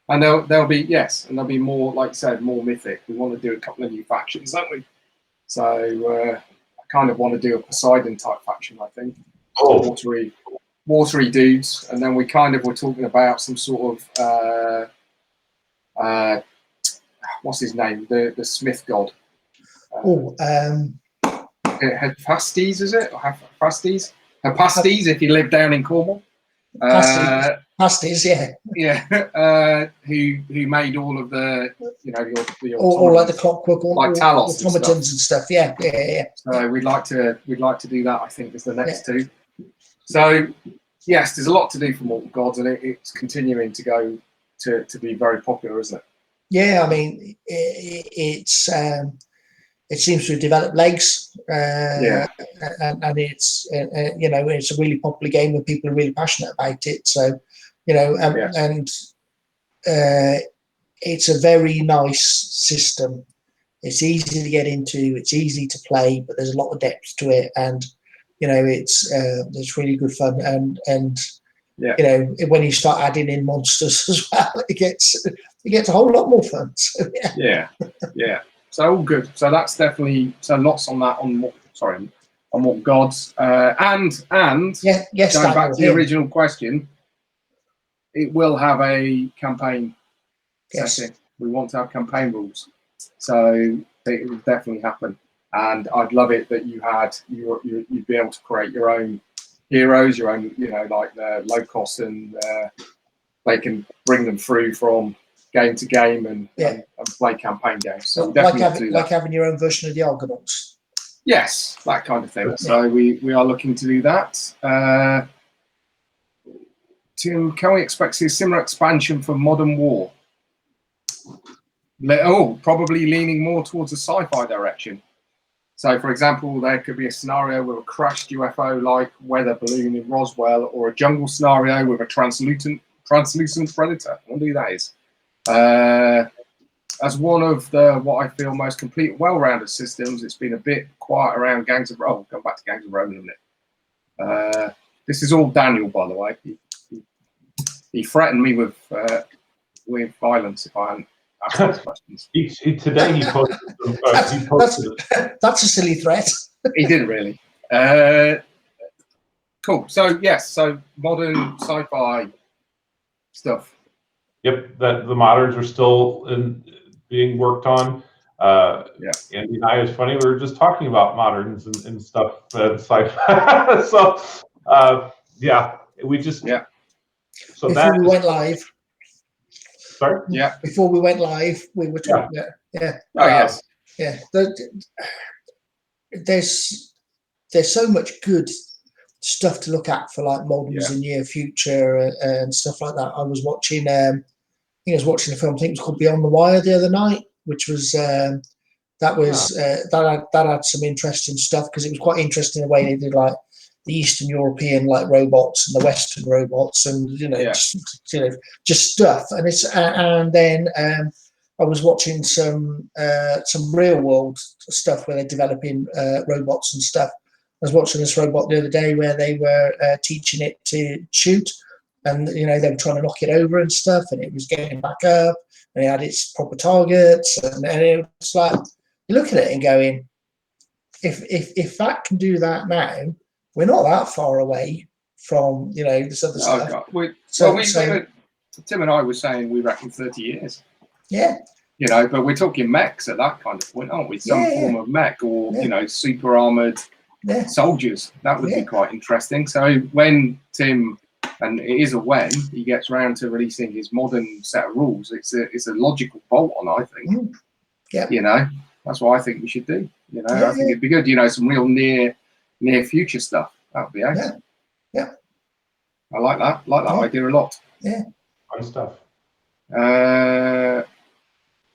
and there'll be more, like I said, more Mythic. We want to do a couple of new factions, don't we? So I kind of want to do a Poseidon type faction, I think. Watery dudes, and then we kind of were talking about some sort of what's his name, the Smith god. Hephaestus, is it? Or Hephaestus, if you live down in Cornwall. Hephaestus, who made all of the, all like the clockwork, like Talos automatons and stuff. Yeah. So we'd like to do that. I think is the next two. So yes, there's a lot to do for Mortal Gods, and it's continuing to go to be very popular, isn't it? Yeah, I mean, it seems to have developed legs, and it's it's a really popular game, and people are really passionate about it. So, and it's a very nice system. It's easy to get into, it's easy to play, but there's a lot of depth to it, and it's really good fun. And when you start adding in monsters as well, it gets a whole lot more fun. So, yeah. So all good. So that's definitely lots on that on Mortal Gods. And going back to the original question, it will have a campaign setting. We want to have campaign rules, so it will definitely happen. And I'd love it that you'd be able to create your own heroes, your own like the low cost, and they can bring them through from game to game and play campaign games. So like having your own version of the Argonauts. Yes, that kind of thing. So we are looking to do that. Tim, can we expect to see a similar expansion for Modern War? Probably leaning more towards a sci-fi direction. So, for example, there could be a scenario with a crashed UFO-like weather balloon in Roswell, or a jungle scenario with a translucent predator. I wonder who that is. As one of what I feel most complete, well-rounded systems, it's been a bit quiet around Gangs of Rome. Come back to Gangs of Rome in a minute. This is all Daniel, by the way. He threatened me with violence if I hadn't asked those questions. Today he posted. That's a silly threat. He didn't really. Cool. So yes, modern sci-fi stuff. Yep, that the moderns are still being worked on. Andy and I, it's funny, we were just talking about moderns and stuff and sci-fi. So we just So before we went live. Sorry. Yeah. Before we went live, we were talking. Yeah. Oh yes. Yeah. There's so much good stuff to look at for like models in near future and stuff like that. I was watching. I was watching a film. I think it was called Beyond the Wire the other night, which was that was that had some interesting stuff, because it was quite interesting the way they did like the Eastern European like robots and the Western robots, and just stuff. And it's and then I was watching some real world stuff where they're developing robots and stuff. I was watching this robot the other day where they were teaching it to shoot, and they were trying to knock it over and stuff, and it was getting back up, and it had its proper targets, and it was like you look at it and going, if that can do that now, we're not that far away from this other stuff. Tim and I were saying we reckon 30 years. Yeah. But we're talking mechs at that kind of point, aren't we? Some form of mech, or super armored soldiers. That would be quite interesting. So when Tim, and it is a when, he gets around to releasing his modern set of rules, it's a logical bolt on, I think. Yeah. That's what I think we should do. I think it'd be good. Some real near future stuff. That would be ace. Yeah. I like that. Idea a lot. Yeah. Fun stuff. Here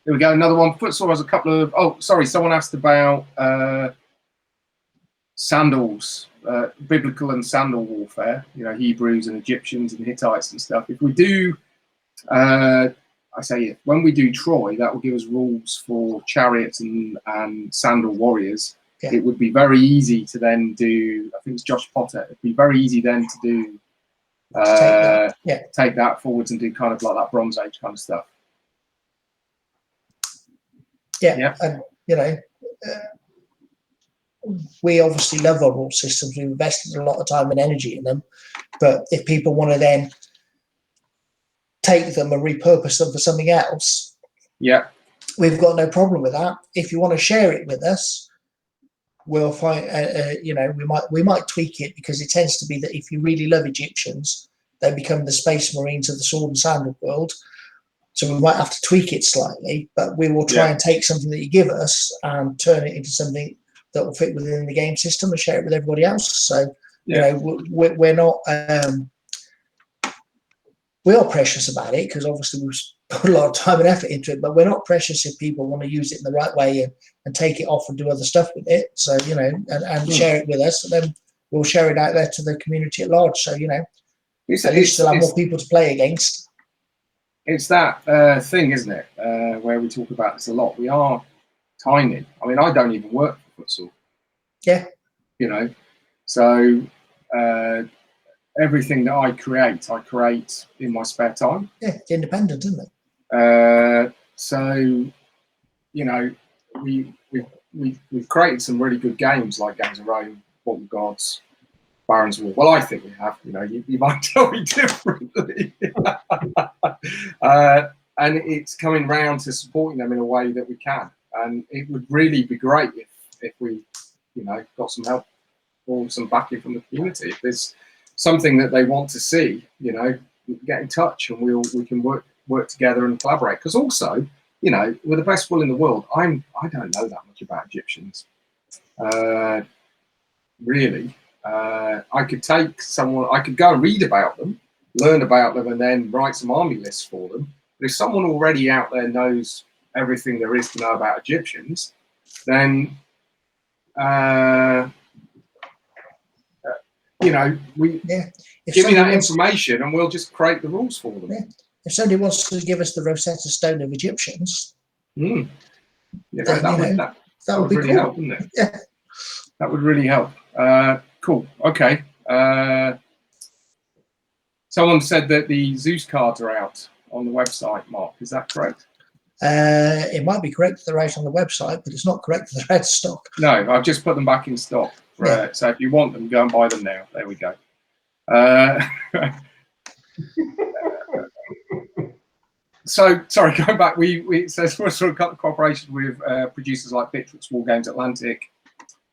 we go. Another one. Footsore has a couple of. Oh, sorry. Someone asked about sandals, biblical and sandal warfare. Hebrews and Egyptians and Hittites and stuff. If we do, when we do Troy, that will give us rules for chariots and sandal warriors. Yeah. It would be very easy to then do. I think it's Josh Potter. It'd be very easy then to do. Take that forwards and do kind of like that Bronze Age kind of stuff. Yeah. And we obviously love our rule systems. We've invested a lot of time and energy in them, but if people want to then take them and repurpose them for something else, we've got no problem with that. If you want to share it with us, we'll find we might tweak it, because it tends to be that if you really love Egyptians, they become the Space Marines of the sword and sandal world. So we might have to tweak it slightly, but we will try and take something that you give us and turn it into something that will fit within the game system and share it with everybody else. So we're not we are precious about it, because obviously we've put a lot of time and effort into it, but we're not precious if people want to use it in the right way and take it off and do other stuff with it. So and share it with us, and then we'll share it out there to the community at large. So at least we'll have more people to play against. It's that thing, isn't it, where we talk about this a lot. We are tiny. I mean, I don't even work for Footsore. Yeah. So everything that I create in my spare time. Yeah, it's independent, isn't it? So we've created some really good games like Games of Rome, Portal Gods, Baron's War. Well, I think we have. You might tell me differently. And it's coming round to supporting them in a way that we can. And it would really be great if we, got some help or some backing from the community. If there's something that they want to see, we can get in touch and we can work together and collaborate. Because also, with the best will in the world, I don't know that much about Egyptians, really. I could take someone, I could go and read about them, learn about them, and then write some army lists for them. But if someone already out there knows everything there is to know about Egyptians, then give me that information and we'll just create the rules for them. Yeah. If somebody wants to give us the Rosetta Stone of Egyptians, that would be really cool. help, wouldn't it? Yeah, that would really help. Cool. Okay. Someone said that the Zeus cards are out on the website, Mark. Is that correct? It might be correct that they're out on the website, but it's not correct that they're out of stock. No, I've just put them back in stock. So if you want them, go and buy them now. There we go. So, sorry, going back, it says for a sort of cooperation with producers like Bitrix, War Games Atlantic.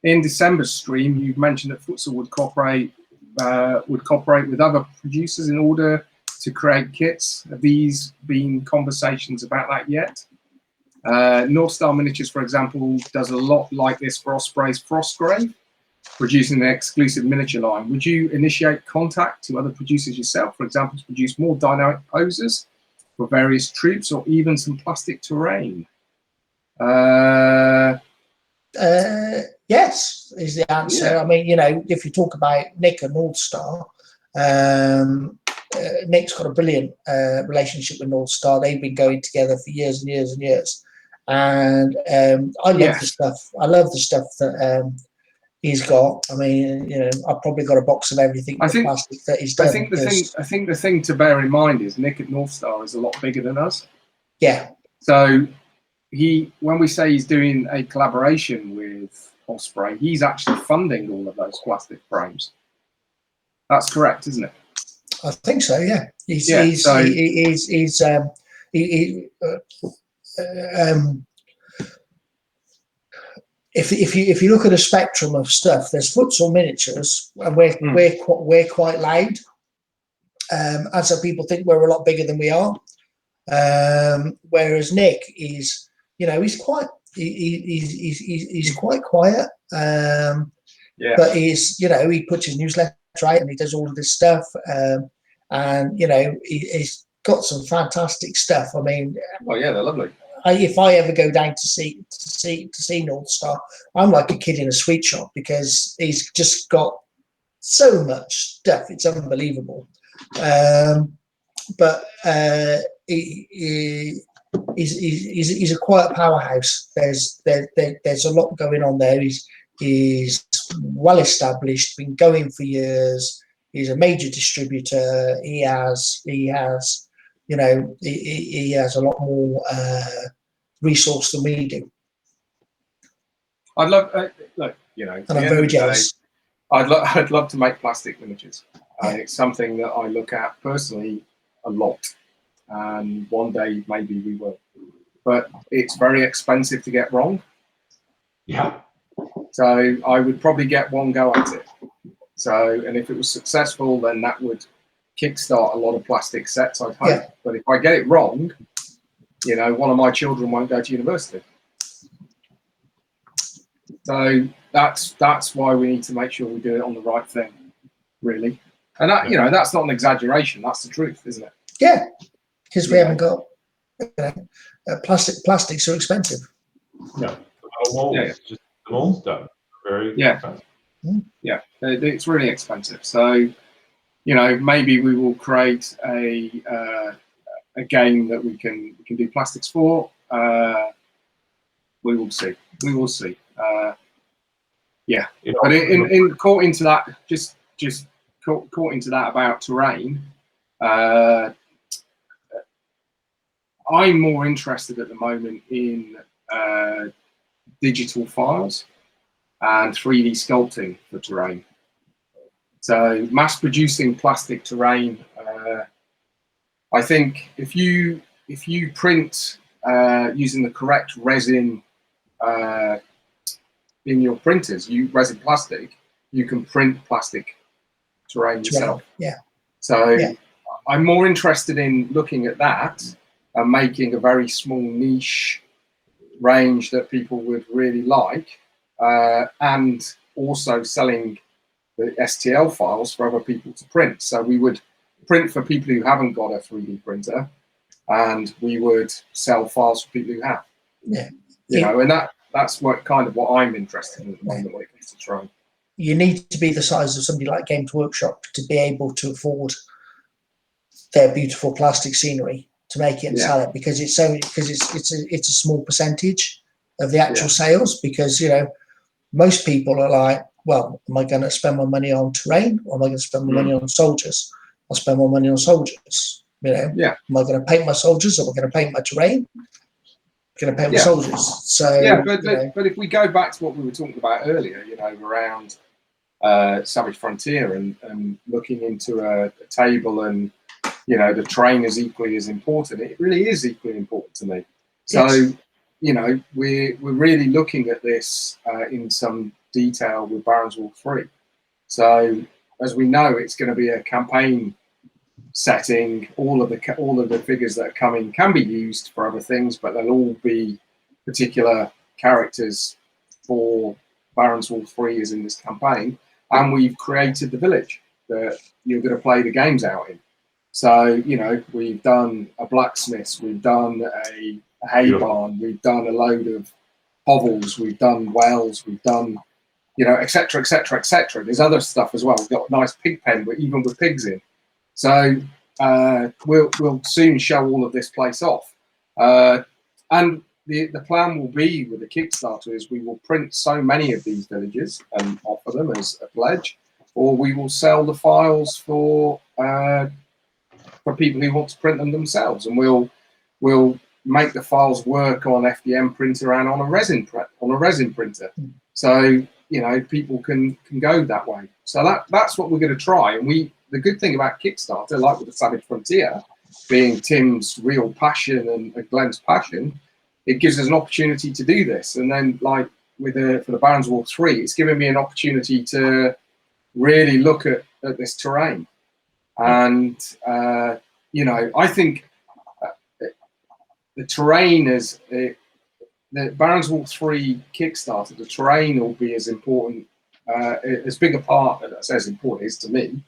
In December's stream, you mentioned that Footsore would cooperate with other producers in order to create kits. Have these been conversations about that yet? North Star Miniatures, for example, does a lot like this for Osprey's Frostgrave, producing an exclusive miniature line. Would you initiate contact to other producers yourself, for example, to produce more dynamic posers for various troops, or even some plastic terrain? Yes, is the answer. Yeah. I mean, if you talk about Nick and North Star, Nick's got a brilliant relationship with North Star. They've been going together for years and years and years. And I love the stuff. I love the stuff that he's got. I mean, I've probably got a box of everything plastic that he's done. I think the thing to bear in mind is Nick at North Star is a lot bigger than us. Yeah. So when we say he's doing a collaboration with Osprey, he's actually funding all of those plastic frames. That's correct, isn't it? I think so. Yeah. If you look at a spectrum of stuff, there's Footsore miniatures, and we're quite loud, and so people think we're a lot bigger than we are. Whereas Nick is, he's quite quiet. But he puts his newsletter out and he does all of this stuff, and he's got some fantastic stuff. I mean, they're lovely. If I ever go down to see North Star, I'm like a kid in a sweet shop because he's just got so much stuff. It's unbelievable. But he's a quiet powerhouse. There's a lot going on there. He's well established, been going for years. He's a major distributor. He has a lot more resource than we do. I'd love, and I'm very jealous. I'd love to make plastic miniatures. It's something that I look at personally a lot, and one day maybe we will. But it's very expensive to get wrong. Yeah. So I would probably get one go at it. And if it was successful, then that would kickstart a lot of plastic sets, I'd hope. Yeah. But if I get it wrong, one of my children won't go to university. So that's why we need to make sure we do it on the right thing, really. And that, that's not an exaggeration. That's the truth, isn't it? Yeah, because we haven't got plastics are expensive. Yeah, just the mold's done. Very expensive. Yeah, it's really expensive. So, maybe we will create a game that we can do plastics for. We will see. But in caught into that, just caught into that about terrain. I'm more interested at the moment in digital files and 3D sculpting for terrain. So mass producing plastic terrain, I think if you print using the correct resin in your printers, resin plastic, you can print plastic terrain yourself. Yeah. So I'm more interested in looking at that and making a very small niche range that people would really like, and also selling the STL files for other people to print. So we would print for people who haven't got a 3D printer, and we would sell files for people who have. Yeah. And that's what I'm interested in at the moment when it comes to terrain. You need to be the size of somebody like Games Workshop to be able to afford their beautiful plastic scenery to make it and sell it, because it's a small percentage of the actual sales. Because most people are like, well, am I going to spend my money on terrain, or am I going to spend my money on soldiers? I'll spend my money on soldiers. Am I going to paint my soldiers, or am I going to paint my terrain? I'm going to paint my soldiers. So but if we go back to what we were talking about earlier, around Savage Frontier and looking into a table, and the terrain is equally as important. It really is equally important to me. So we're really looking at this in some detail with Barons Wall 3. So as we know, it's going to be a campaign setting. All of the figures that are coming can be used for other things, but they'll all be particular characters for Barons Wall 3 is in this campaign. And we've created the village that you're going to play the games out in. So, we've done a blacksmith, we've done a a hay Beautiful. barn, we've done a load of hovels, we've done wells, we've done, you know, etc., etc., etc. There's other stuff as well. We've got a nice pig pen, but even with pigs in. So we'll soon show all of this place off. And the plan will be with the Kickstarter is we will print so many of these villages and offer them as a pledge, or we will sell the files for people who want to print them themselves, and we'll make the files work on FDM printer and on a resin printer. So you know, people can go that way. So that's what we're going to try. And the good thing about Kickstarter, like with the Savage Frontier, being Tim's real passion and Glenn's passion, it gives us an opportunity to do this. And then, like for the Barons Wall 3, it's given me an opportunity to really look at this terrain. And you know, I think the terrain is the Barons Wall 3 Kickstarter. The terrain will be as important, as big a part as important is to me,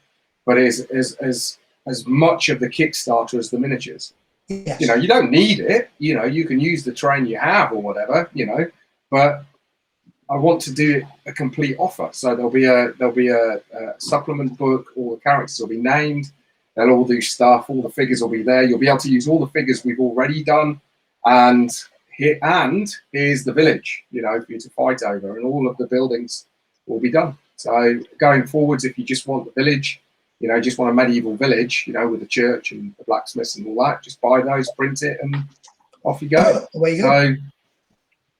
but is as much of the Kickstarter as the miniatures. Yes. You know, you don't need it. You know, you can use the terrain you have or whatever. You know, but I want to do a complete offer. So there'll be a supplement book. All the characters will be named. They'll all do stuff. All the figures will be there. You'll be able to use all the figures we've already done. And here's the village, you know, for you to fight over, and all of the buildings will be done. So going forwards, if you just want the village, you know, just want a medieval village, you know, with the church and the blacksmiths and all that, just buy those, print it, and off you go. Away you go.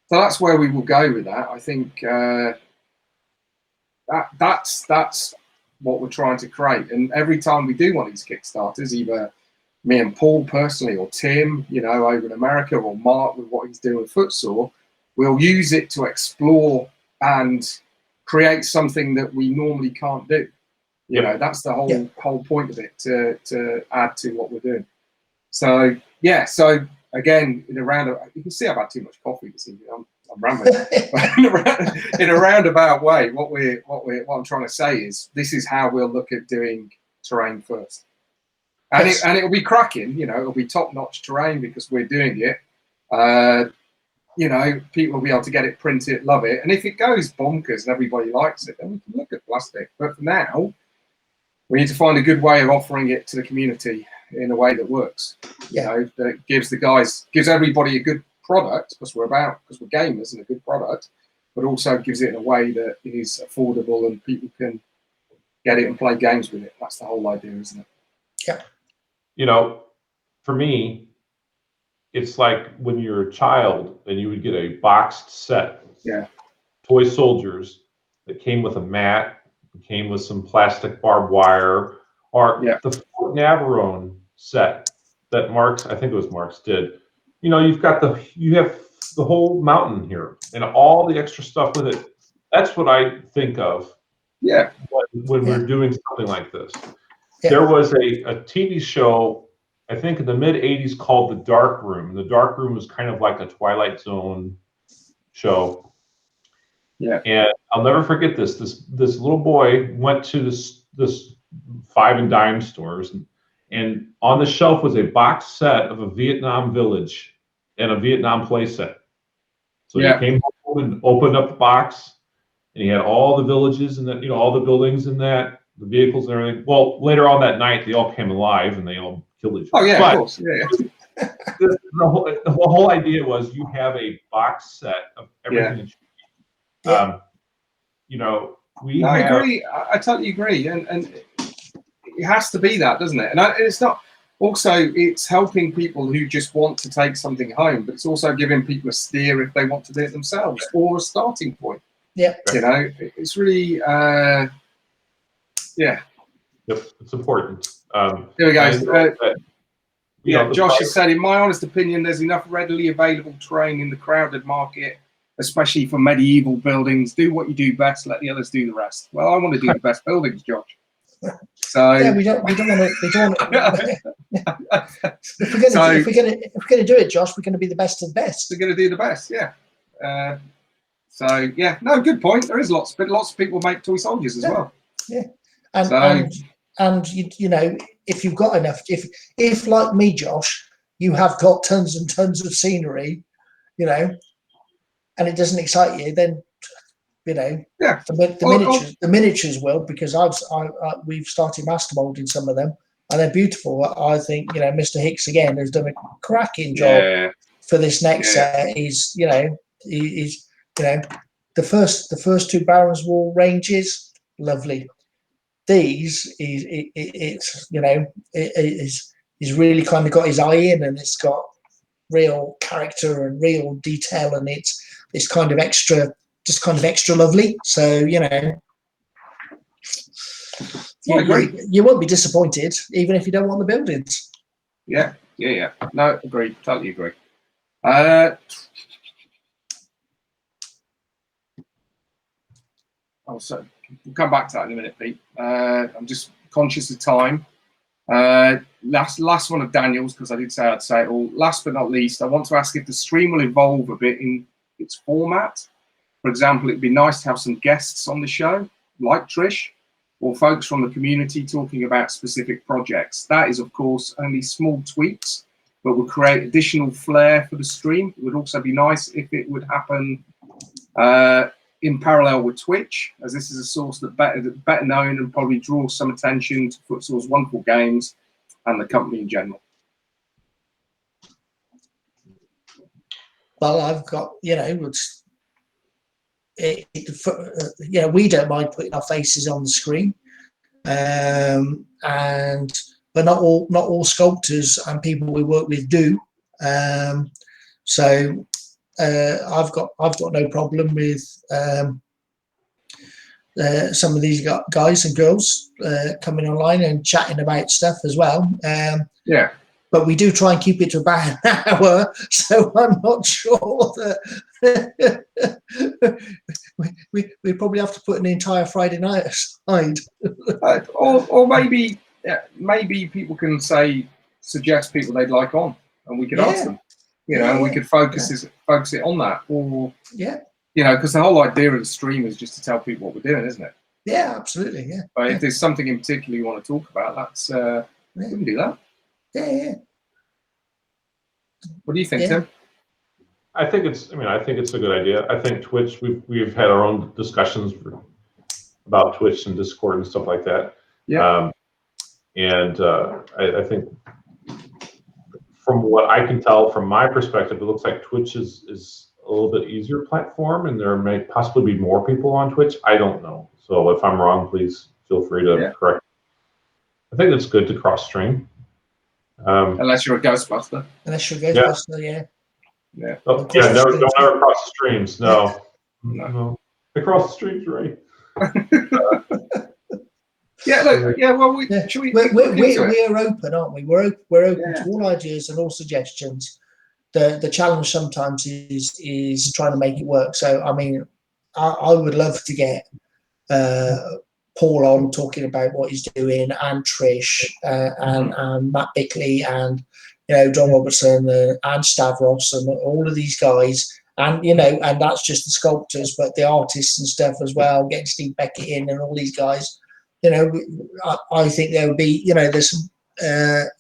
So that's where we will go with that. I think that's what we're trying to create. And every time we do one of these Kickstarters, either me and Paul personally, or Tim, you know, over in America, or Mark with what he's doing with Footsore, we'll use it to explore and create something that we normally can't do. You know, that's the whole point of it, to add to what we're doing. So yeah, so again, in a roundabout, you can see I've had too much coffee this evening. I'm rambling. In a roundabout way, what I'm trying to say is this is how we'll look at doing terrain first. And it'll be cracking, you know, it'll be top-notch terrain because we're doing it. You know, people will be able to get it, print it, love it. And if it goes bonkers and everybody likes it, then we can look at plastic. But for now, we need to find a good way of offering it to the community in a way that works. Yeah. You know, that gives everybody a good product, because we're gamers, and a good product, but also gives it in a way that is affordable and people can get it and play games with it. That's the whole idea, isn't it? Yeah. You know, for me, it's like when you're a child and you would get a boxed set. Yeah. Toy soldiers that came with a mat, came with some plastic barbed wire, or the Fort Navarone set that I think it was Marks did. You know, you have the whole mountain here and all the extra stuff with it. That's what I think of. Yeah. When we're doing something like this. Yeah. There was a TV show, I think in the mid-'80s, called The Dark Room. The Dark Room was kind of like a Twilight Zone show. Yeah. And I'll never forget this. This little boy went to this five and dime stores, and on the shelf was a box set of a Vietnam village and a Vietnam play set. So he came home and opened up the box, and he had all the villages and you know, all the buildings in that, the vehicles and everything. Well, later on that night, they all came alive and they all killed each other. Oh yeah, but of course. Yeah. the whole idea was you have a box set of everything that you need. You know, I agree. I totally agree, and it has to be that, doesn't it? And it's not. Also, it's helping people who just want to take something home, but it's also giving people a steer if they want to do it themselves, or a starting point. Yeah. You know, it's really, Yep, it's important. Here we go. Josh Josh has said, in my honest opinion, there's enough readily available terrain in the crowded market, especially for medieval buildings. Do what you do best, let the others do the rest. Well, I want to do the best buildings, Josh. So yeah, we don't want to. If we're gonna do it, Josh, we're gonna be the best of the best. We're gonna do the best, yeah. So yeah, no, good point. There is lots of people make toy soldiers as well. Yeah, and you know, if you've got enough, if like me, Josh, you have got tons and tons of scenery, you know, and it doesn't excite you, then, you know, the miniatures will, because we've started master molding some of them, and they're beautiful. I think, you know, Mr. Hicks again has done a cracking job for this next set. He's, you know, he's, you know, the first two Barons Wall ranges, lovely. These it's you know, he's really kind of got his eye in, and it's got real character and real detail, and it's kind of extra, just kind of extra lovely. So, you know, you won't be disappointed, even if you don't want the buildings. Yeah. No, agreed. Totally agree. So we'll come back to that in a minute, Pete. I'm just conscious of time. Last one of Daniel's, because I did say I'd say it all. Last but not least, I want to ask if the stream will evolve a bit in its format. For example, it'd be nice to have some guests on the show, like Trish, or folks from the community talking about specific projects. That is, of course, only small tweaks, but will create additional flair for the stream. It would also be nice if it would happen in parallel with Twitch, as this is a source that better known and probably draws some attention to Footsore's wonderful games and the company in general. Well, I've got, you know, you know, we don't mind putting our faces on the screen, but not all sculptors and people we work with do. So I've got no problem with some of these guys and girls coming online and chatting about stuff as well. Yeah. But we do try and keep it to about an hour, so I'm not sure that we probably have to put an entire Friday night aside. or maybe people can suggest people they'd like on, and we could ask them, you know, and we could focus it on that, or you know, because the whole idea of the stream is just to tell people what we're doing, isn't it? Yeah, absolutely. Yeah. But if there's something in particular you want to talk about, that's we can do that. Yeah. What do you think, Tim? I think it's a good idea. I think Twitch, we've had our own discussions about Twitch and Discord and stuff like that. Yeah. I think from what I can tell from my perspective, it looks like Twitch is a little bit easier platform, and there may possibly be more people on Twitch. I don't know. So if I'm wrong, please feel free to correct. I think it's good to cross stream. Unless you're a Ghostbuster. Yeah. Oh, yeah, don't ever cross the streams. No. I cross the streams, right? Well, we're open, aren't we? We're open to all ideas and all suggestions. The challenge sometimes is trying to make it work. So, I mean, I would love to get Paul on talking about what he's doing, and Trish, and Matt Bickley, and, you know, John Robertson, and Stavros, and all of these guys, and, you know, and that's just the sculptors, but the artists and stuff as well, getting Steve Beckett in and all these guys. You know, I think there would be, you know, there's some,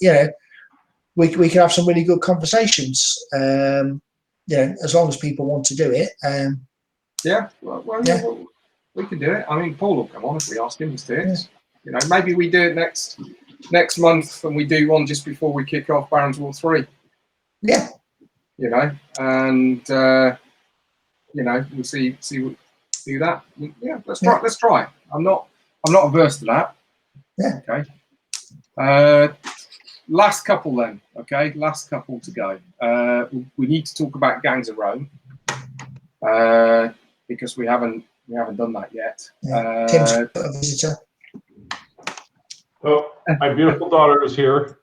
you know, we could have some really good conversations, you know, as long as people want to do it. Well, we can do it. I mean, Paul will come on if we ask him. He's doing it. You know, maybe we do it next month, and we do one just before we kick off Barons Wall 3. Yeah. You know, and you know, we'll see do that. Yeah, let's try. Let's try. I'm not averse to that. Yeah. Okay. Last couple then. Okay, last couple to go. We need to talk about Gangs of Rome, because we haven't done that yet. Tim's a visitor. Oh, my beautiful daughter is here.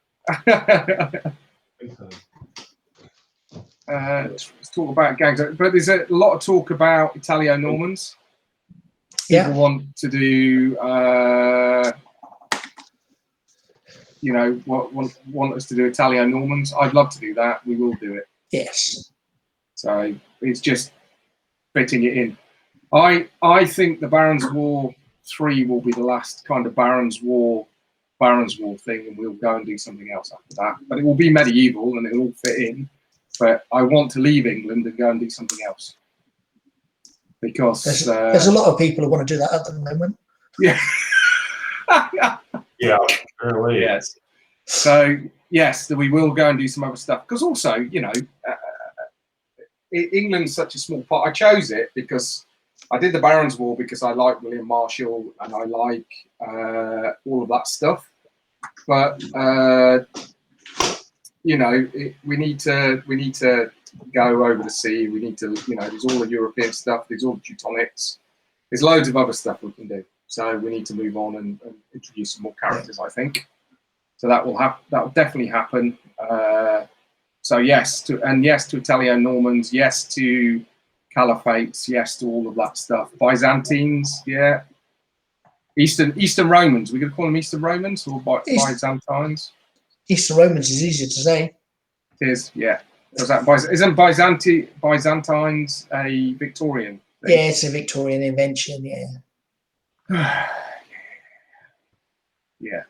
Let's talk about Gangs, but there's a lot of talk about Italo-Normans. People want to do, you know, want us to do Italo-Normans. I'd love to do that. We will do it. Yes. So it's just fitting it in. I think the Barons War 3 will be the last kind of Barons War Barons War thing, and we'll go and do something else after that. But it will be medieval, and it will all fit in. But I want to leave England and go and do something else, because there's a lot of people who want to do that at the moment. Yeah. Yeah, apparently. Yes. So yes, we will go and do some other stuff, because also, you know, England's such a small part. I chose it because I did the Barons War because I like William Marshall and I like all of that stuff. But you know, we need to go over the sea. We need to, you know, there's all the European stuff. There's all the Teutonics. There's loads of other stuff we can do. So we need to move on and introduce some more characters, I think. So that will definitely happen. So yes to Italo-Normans, yes to Caliphates, yes to all of that stuff. Byzantines, yeah. Eastern Romans. We're going to call them Eastern Romans or Byzantines. Eastern Romans is easier to say. It is, yeah. Isn't Byzantines a Victorian thing? Yeah, it's a Victorian invention, yeah. Yeah.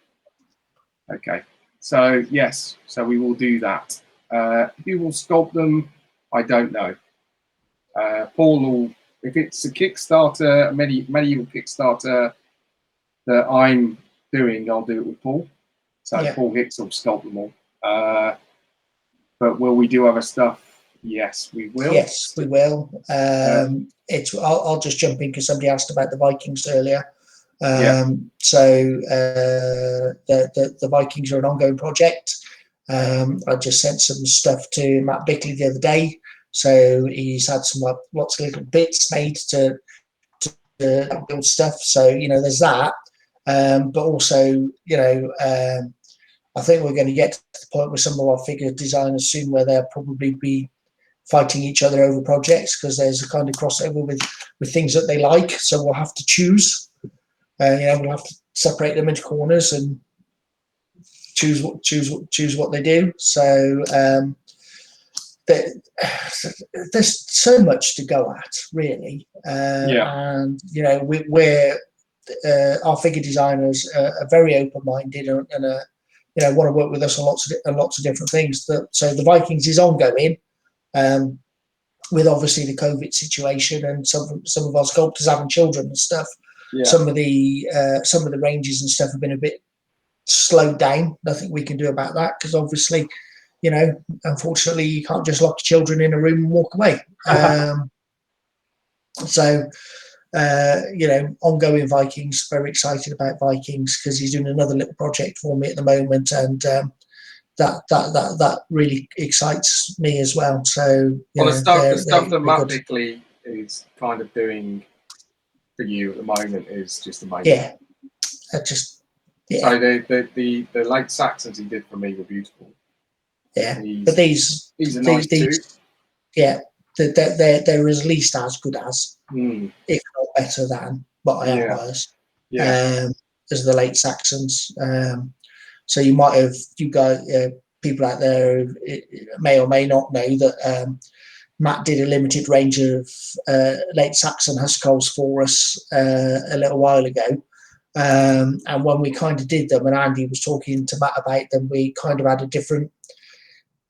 Okay. So yes, so we will do that. Who will sculpt them? I don't know. Paul will, if it's a Kickstarter, a medieval Kickstarter that I'm doing, I'll do it with Paul. So yeah. Paul Hicks will sculpt them all. But will we do other stuff? Yes, we will. Yes, we will. I'll just jump in because somebody asked about the Vikings earlier. So the Vikings are an ongoing project. I just sent some stuff to Matt Bickley the other day. So he's had some lots of little bits made to build stuff. So, you know, there's that. But also, you know, I think we're going to get to the point with some of our figure designers soon where they'll probably be fighting each other over projects because there's a kind of crossover with things that they like. So we'll have to choose. You know, we'll have to separate them into corners and choose what they do. So there's so much to go at, really. And you know, we're our figure designers are very open-minded and you know, want to work with us on lots of different things. So the Vikings is ongoing, with obviously the COVID situation and some of our sculptors having children and stuff. Yeah. Some of the ranges and stuff have been a bit slowed down. Nothing we can do about that because obviously, you know, unfortunately, you can't just lock your children in a room and walk away. You know, ongoing Vikings. Very excited about Vikings because he's doing another little project for me at the moment, and that really excites me as well. So, the stuff that Matt Bickley is kind of doing for you at the moment is just amazing. Yeah, So the late Saxons he did for me were beautiful. Yeah, but these are nice too. Yeah, they're at least as good as, if not better than, what I was. Yeah. As the late Saxons. So you might have, people out there who may or may not know that Matt did a limited range of late Saxon Huskarls for us a little while ago. And when we kind of did them, and Andy was talking to Matt about them, we kind of had a different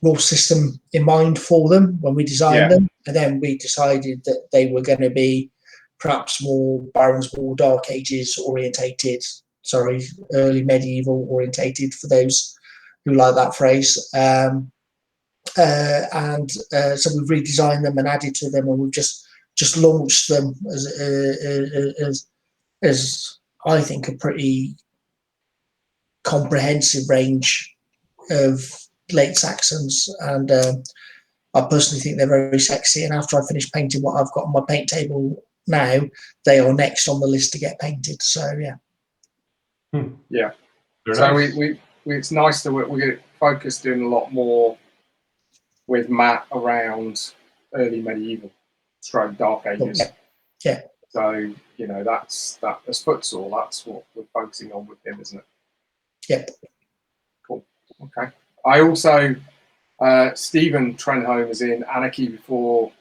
rule system in mind for them when we designed them. And then we decided that they were going to be perhaps more Barons War, Dark Ages orientated, early medieval orientated for those who like that phrase. So we've redesigned them and added to them, and we've just launched them as I think a pretty comprehensive range of late Saxons, and I personally think they're very sexy. And after I finish painting what I've got on my paint table now, they are next on the list to get painted. So yeah. Yeah. So nice. It's nice that we're focused doing a lot more with Matt around early medieval, Dark Ages. Yeah. So you know that's Footsore. That's what we're focusing on with him, isn't it? Yep. Cool. Okay. I also Stephen Trenholm is in Anarchy before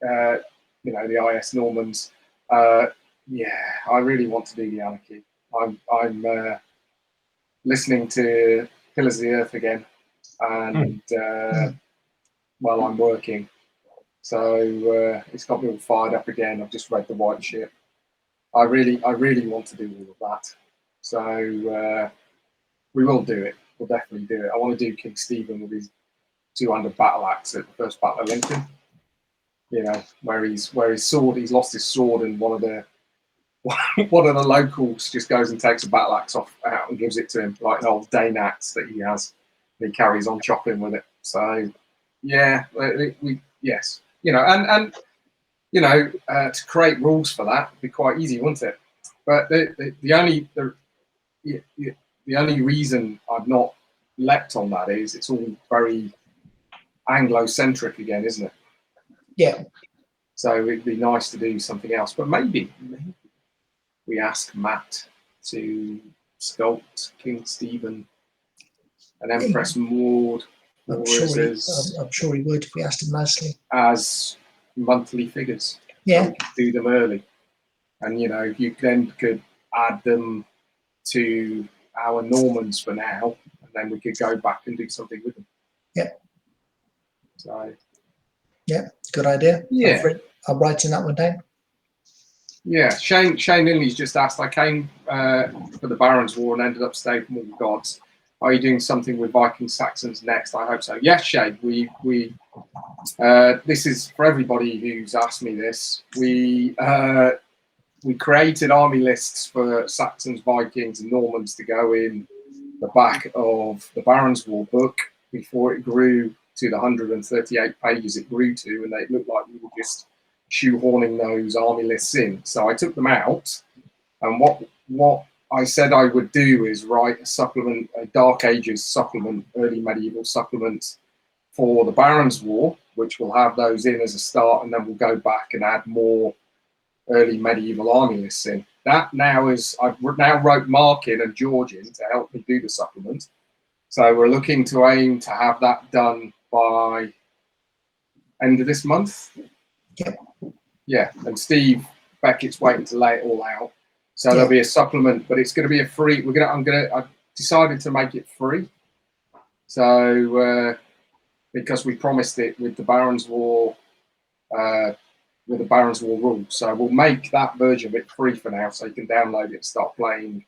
the IS Normans. I really want to do the Anarchy. listening to Pillars of the Earth again, and while I'm working. So it's got me all fired up again. I've just read The White Ship. I really want to do all of that. So we will do it. We'll definitely do it. I want to do King Stephen with his 200 battle axe at the first Battle of Lincoln. You know, where his sword, he's lost his sword, and one of the locals just goes and takes a battle axe out and gives it to him, like an old Dane axe that he has. And he carries on chopping with it. So yeah, yes, you know, and you know, to create rules for that would be quite easy, wouldn't it? But the only reason I've not leapt on that is it's all very Anglo-centric again, isn't it? Yeah. So it'd be nice to do something else. But maybe we ask Matt to sculpt King Stephen and Empress Maud. I'm sure he would if we asked him nicely. As monthly figures. Yeah. So we could do them early. And, you know, you then could add them to our Normans for now, and then we could go back and do something with them. Yeah. So. Yeah, good idea. Yeah. I'm writing that one down. Yeah, Shane Linley's just asked, I came for the Barons' War and ended up staying for Mortal Gods. Are you doing something with Vikings Saxons next? I hope so. Yes, Shane, we this is for everybody who's asked me this. We created army lists for Saxons, Vikings, and Normans to go in the back of the Barons' War book before it grew to the 138 pages it grew to, and it looked like we were just shoehorning those army lists in. So I took them out, and what I said I would do is write a supplement, a Dark Ages supplement, early medieval supplement for the Barons' War, which will have those in as a start, and then we'll go back and add more early medieval army lists in. That now is, I've now wrote Mark in and George in to help me do the supplement. So we're looking to aim to have that done by end of this month. Yep. Yeah, and Steve Beckett's waiting to lay it all out. So there'll be a supplement, but it's going to be a free. I've decided to make it free. So because we promised it with the Barons' War, with the Barons' War rules, so we'll make that version of it free for now, so you can download it and start playing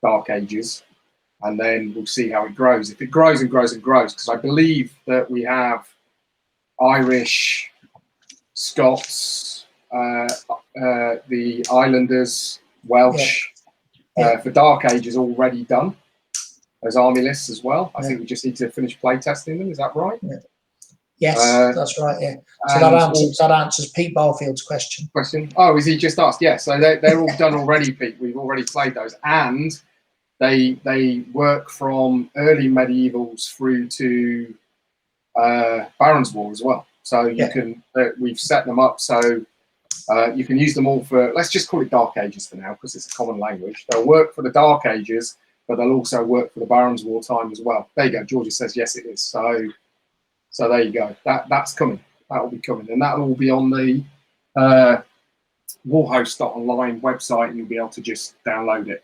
Dark Ages, and then we'll see how it grows. If it grows and grows and grows, because I believe that we have Irish, Scots, the Islanders, Welsh, for Dark Ages already done as army lists as well. I think we just need to finish playtesting them. Is that right? Yeah. Yes, that's right. Yeah. So that answers Pete Barfield's question. Oh, is he just asked? Yeah. So they're all done already, Pete. We've already played those, and they work from early medievals through to Barons' War as well. So you can we've set them up so you can use them all for, let's just call it Dark Ages for now because it's a common language. They'll work for the Dark Ages, but they'll also work for the Barons' War time as well. There you go. Georgia says yes, it is. So there you go. That's coming. That will be coming, and that will all be on the warhost.online website, and you'll be able to just download it.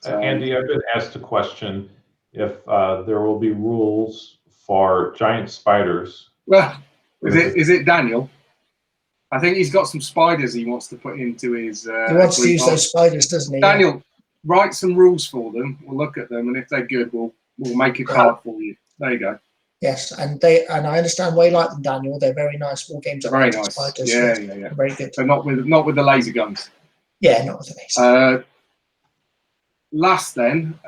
So, Andy, I've been asked a question if there will be rules for giant spiders. Well, is it Daniel? I think he's got some spiders he wants to put into his. He wants to use those spiders, doesn't he? Daniel, write some rules for them. We'll look at them, and if they're good, we'll make a card for you. There you go. Yes, and I understand why you like them, Daniel. They're very nice war games. Very nice. Spiders. Yeah. Very good. But not with the laser guns. Yeah, not with the laser. Last then,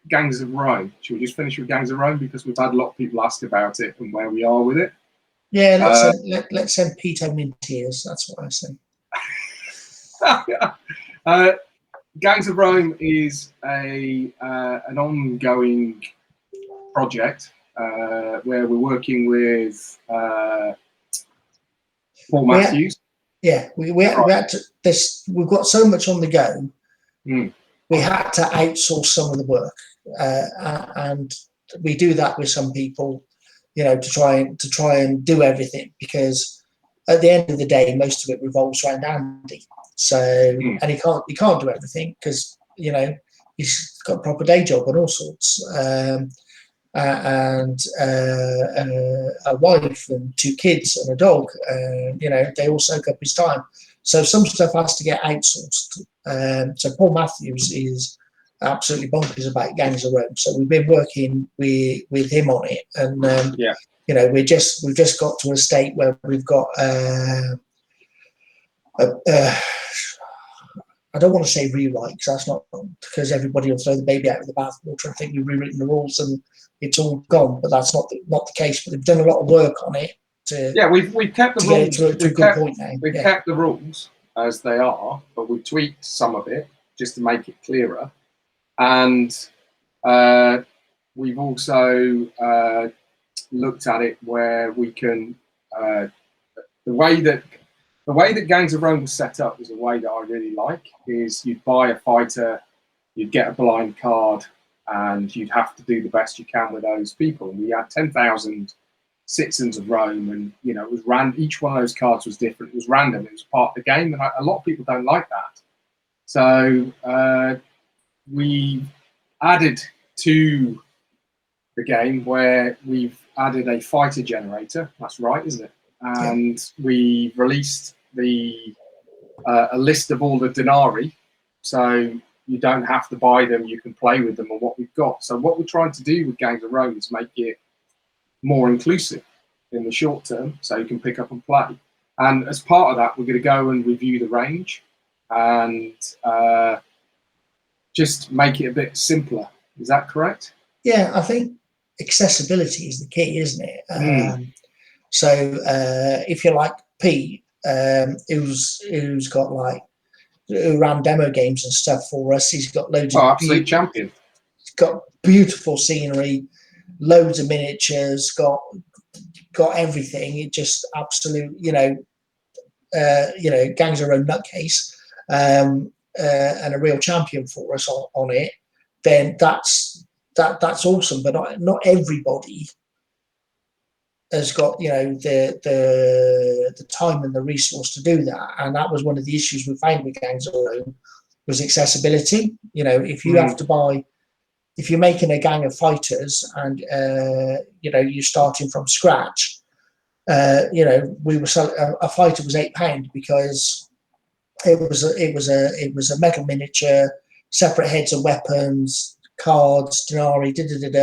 Gangs of Rome. Should we just finish with Gangs of Rome because we've had a lot of people ask about it and where we are with it? Yeah, let's send Pete home in tears. That's what I say. Gangs of Rome is an ongoing project where we're working with Paul Matthews. We had to, we've got so much on the go. We had to outsource some of the work, and we do that with some people, to try and do everything, because at the end of the day, most of it revolves around Andy. So, and he can't do everything because he's got a proper day job and all sorts, and a wife and 2 kids and a dog. You know, they all soak up his time. So some stuff has to get outsourced. So Paul Matthews is absolutely bonkers about Gangs of Rome. So we've been working with him on it, and you know, we've just got to a state where we've got I don't want to say rewrite, because that's not, because everybody will throw the baby out with the bathwater and think we've rewritten the rules and it's all gone. But that's not the case. But they've done a lot of work on it. We've kept the rules. We've Yeah. kept the rules as they are, but we've tweaked some of it just to make it clearer. And we've also looked at it where we can the way that Gangs of Rome was set up is a way that I really like. Is you'd buy a fighter, you'd get a blind card, and you'd have to do the best you can with those people. And we had 10,000 citizens of Rome, and you know, it was each one of those cards was different. It was random. It was part of the game, and a lot of people don't like that. So we added to the game where we've added a fighter generator. That's right, isn't it? And we released a list of all the denarii, so you don't have to buy them. You can play with them on what we've got. So what we're trying to do with Gangs of Rome is make it more inclusive in the short term, so you can pick up and play. And as part of that, we're going to go and review the range and just make it a bit simpler. Is that correct? Yeah, I think accessibility is the key, isn't it? So if you like Pete, who's got like, who ran demo games and stuff for us, he's got loads of absolute champion. He's got beautiful scenery, loads of miniatures, got everything. It just absolute, Gangs of Rome nutcase, and a real champion for us on it. Then that's awesome. But not everybody has got the time and the resource to do that, and that was one of the issues we found with Gangs of Rome was accessibility. You know, if you have to buy, if you're making a gang of fighters and you're starting from scratch, we were selling a fighter was £8 because it was a metal miniature, separate heads of weapons, cards, denarii,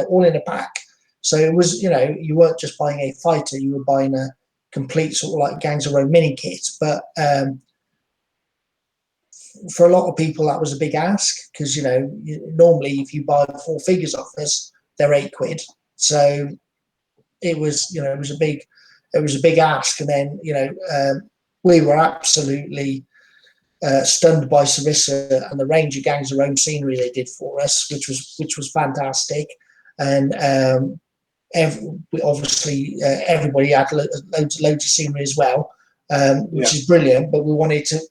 all in a pack. So it was, you weren't just buying a fighter, you were buying a complete sort of like Gangs of Rome mini kit. But for a lot of people, that was a big ask because, normally if you buy 4 figures off us, they're £8. So it was, it was a big ask. And then, we were absolutely stunned by Sarissa and the range of Gangs of Rome scenery they did for us, which was fantastic. And everybody had loads of scenery as well, which is brilliant. But we wanted to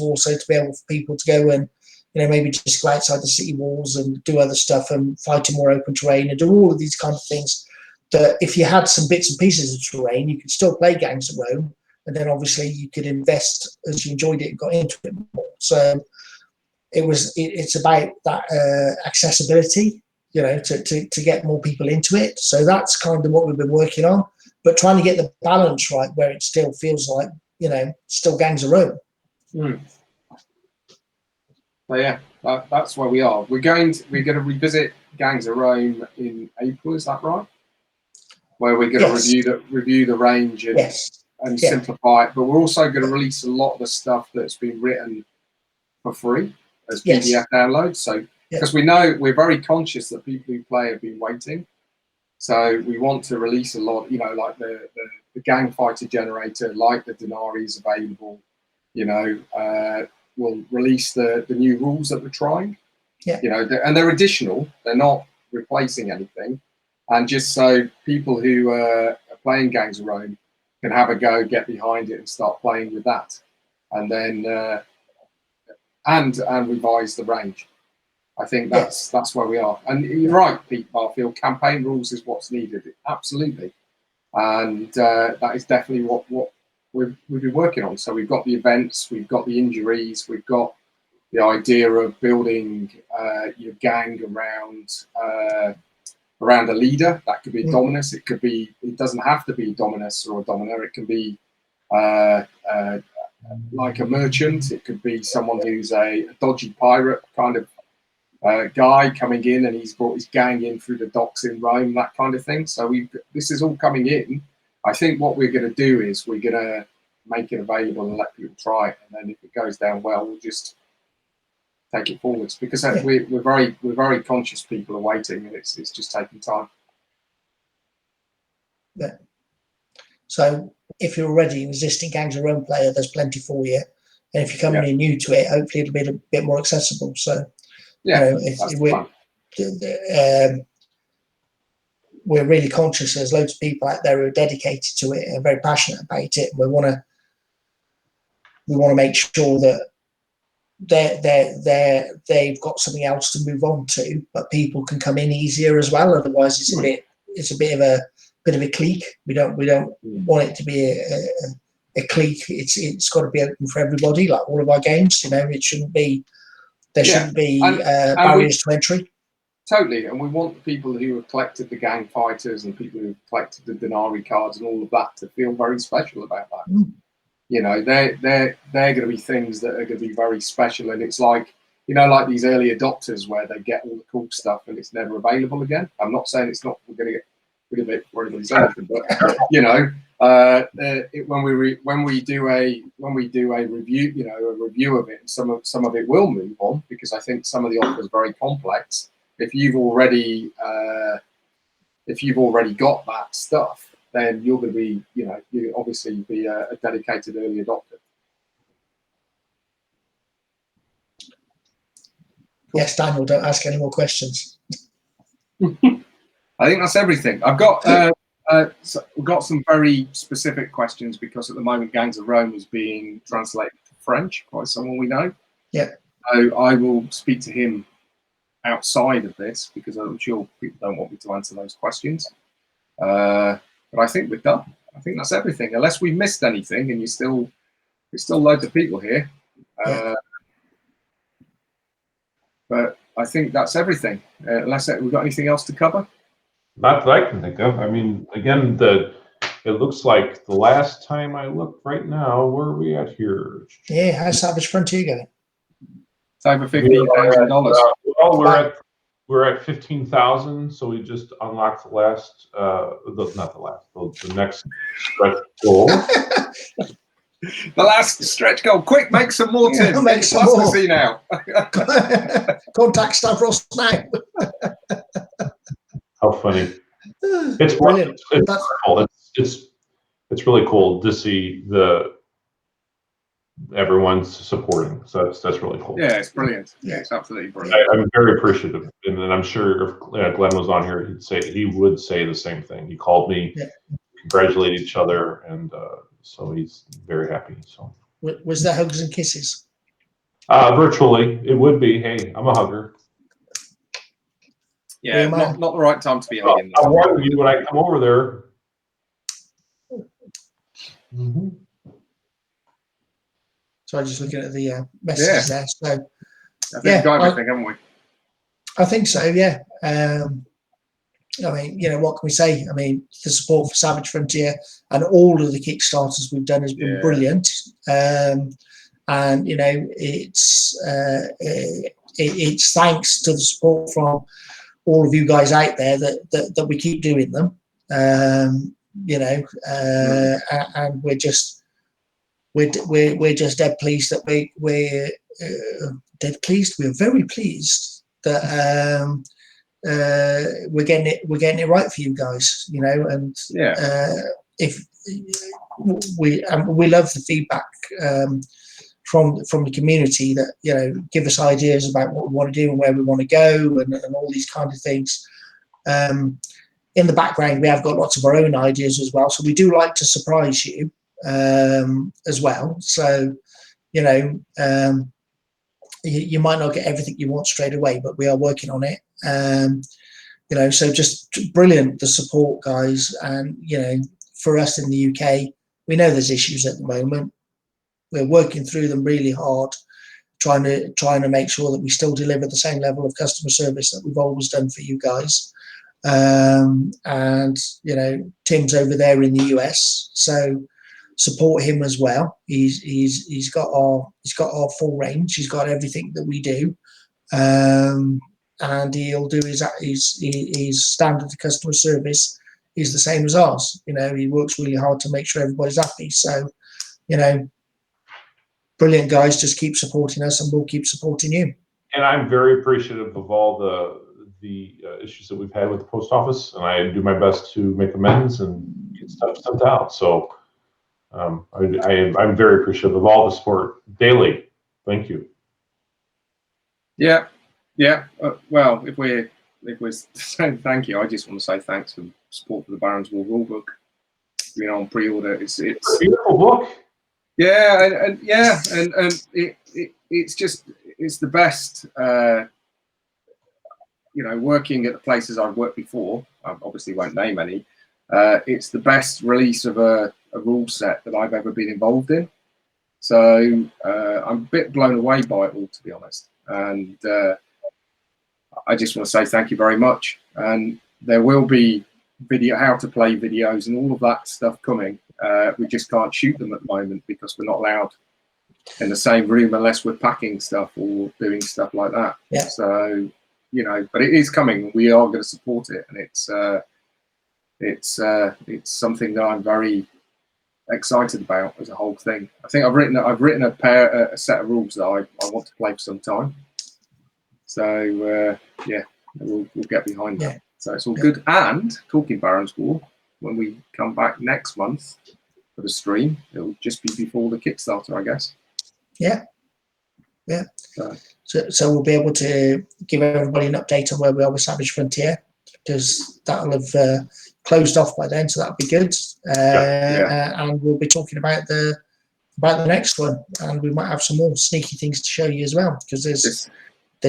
also to be able for people to go and maybe just go outside the city walls and do other stuff and fight in more open terrain and do all of these kind of things. That if you had some bits and pieces of terrain, you could still play Gangs of Rome, and then obviously you could invest as you enjoyed it and got into it more. So it's about that accessibility. To get more people into it. So that's kind of what we've been working on, but trying to get the balance right where it still feels like, still Gangs of Rome. So yeah, that's where we are. We're going to revisit Gangs of Rome in April, is that right? Where we're going to review the range and simplify it. But we're also going to release a lot of the stuff that's been written for free as PDF downloads. So because we know we're very conscious that people who play have been waiting, so we want to release a lot. Like the gang fighter generator, like the denarii is available. We'll release the new rules that we're trying. And they're additional. They're not replacing anything. And just so people who are playing Gangs of Rome can have a go, get behind it, and start playing with that, and then and revise the range. I think that's where we are. And you're right, Pete Barfield, campaign rules is what's needed. Absolutely. And that is definitely what we've been working on. So we've got the events, we've got the injuries, we've got the idea of building your gang around a leader. That could be a Dominus. It could be. It doesn't have to be Dominus or a Dominar. It can be like a merchant. It could be someone who's a dodgy pirate kind of guy coming in, and he's brought his gang in through the docks in Rome, that kind of thing. So this is all coming in. I think what we're going to do is we're going to make it available and let people try it, and then if it goes down well, we'll just take it forwards, because we're very conscious people are waiting, and it's just taking time. Yeah. So if you're already an existing Gangs of Rome player, there's plenty for you, and if you're coming in new to it, hopefully it'll be a bit more accessible. So yeah, we're really conscious. There's loads of people out there who are dedicated to it and very passionate about it. We want to make sure that they've got something else to move on to, but people can come in easier as well. Otherwise, it's a bit of a clique. We don't want it to be a clique. It's got to be open for everybody, like all of our games. It shouldn't be. There shouldn't be barriers to entry. Totally, and we want people who have collected the gang fighters and people who have collected the Denari cards and all of that to feel very special about that. They're going to be things that are going to be very special, and it's like like these early adopters where they get all the cool stuff and it's never available again. I'm not saying we're going to get rid of it for anybody's anything, but when we do a review, a review of it, some of it will move on, because I think some of the offer is very complex. If you've already got that stuff, then you're going to be, you obviously be a dedicated early adopter. Yes, Daniel, don't ask any more questions. I think that's everything. I've got we've got some very specific questions, because at the moment Gangs of Rome is being translated to French by someone we know. Yeah. So I will speak to him outside of this, because I'm sure people don't want me to answer those questions. But I think we're done. I think that's everything, unless we missed anything, and there's still loads of people here. But I think that's everything. Unless we've got anything else to cover. Not that I can think of. I mean, again, it looks like the last time I looked right now, where are we at here? Yeah, how's Savage Frontier going? It's over $15,000. Well, we're at 15,000, so we just unlocked the last, the next stretch goal. The last stretch goal. Quick, make some more, Tim. Yeah, make some more. See now. Contact Stavros now. How funny! It's brilliant. It's cool. It's really cool to see everyone's supporting. So that's really cool. Yeah, it's brilliant. Yeah, it's absolutely brilliant. I'm very appreciative, and I'm sure if Glenn was on here, he would say the same thing. He called me, congratulate each other, and so he's very happy. So was there hugs and kisses? Virtually, it would be. Hey, I'm a hugger. Yeah, not the right time to be hugging. I warned you when I come over there. Mm-hmm. So I'm just looking at the messages there. So I think we've got everything, haven't we? I think so. Yeah. I mean, what can we say? I mean, the support for Savage Frontier and all of the Kickstarters we've done has been brilliant. And it's thanks to the support from all of you guys out there that we keep doing them. And we're just dead pleased that we're dead pleased. We're very pleased that we're getting it right for you guys. And if we love the feedback from the community that give us ideas about what we want to do and where we want to go and all these kind of things. In the background, we have got lots of our own ideas as well, so we do like to surprise you as well. So you might not get everything you want straight away, but we are working on it. So just brilliant, the support, guys. And for us in the UK, we know there's issues at the moment. We're working through them really hard trying to make sure that we still deliver the same level of customer service that we've always done for you guys. And you know, Tim's over there in the US, so support him as well. He's got our full range. He's got everything that we do, and he'll do his standard customer service is the same as ours. You know, he works really hard to make sure everybody's happy. So, you know, brilliant guys. Just keep supporting us, and we'll keep supporting you. And I'm very appreciative of all the issues that we've had with the post office, and I do my best to make amends and get stuff sent out. So I'm very appreciative of all the support daily. Thank you. Yeah. Well, if we're saying thank you, I just want to say thanks for support for the Barons War rulebook. You know, on pre-order, it's a beautiful book. Yeah, and it's the best. You know, working at the places I've worked before, I obviously won't name any. It's the best release of a rule set that I've ever been involved in. So I'm a bit blown away by it all, to be honest. And I just want to say thank you very much. And there will be how to play videos and all of that stuff coming. We just can't shoot them at the moment because we're not allowed in the same room unless we're packing stuff or doing stuff like that. Yeah. So, you know, but it is coming. We are going to support it, and it's something that I'm very excited about as a whole thing. I think I've written a set of rules that I want to play for some time. So yeah, we'll get behind that. So it's all good. And talking Barons War, when we come back next month for the stream, it'll just be before the Kickstarter, I guess. Yeah. So we'll be able to give everybody an update on where we are with Savage Frontier, because that'll have closed off by then, so that'll be good. And we'll be talking about the next one, and we might have some more sneaky things to show you as well, because there's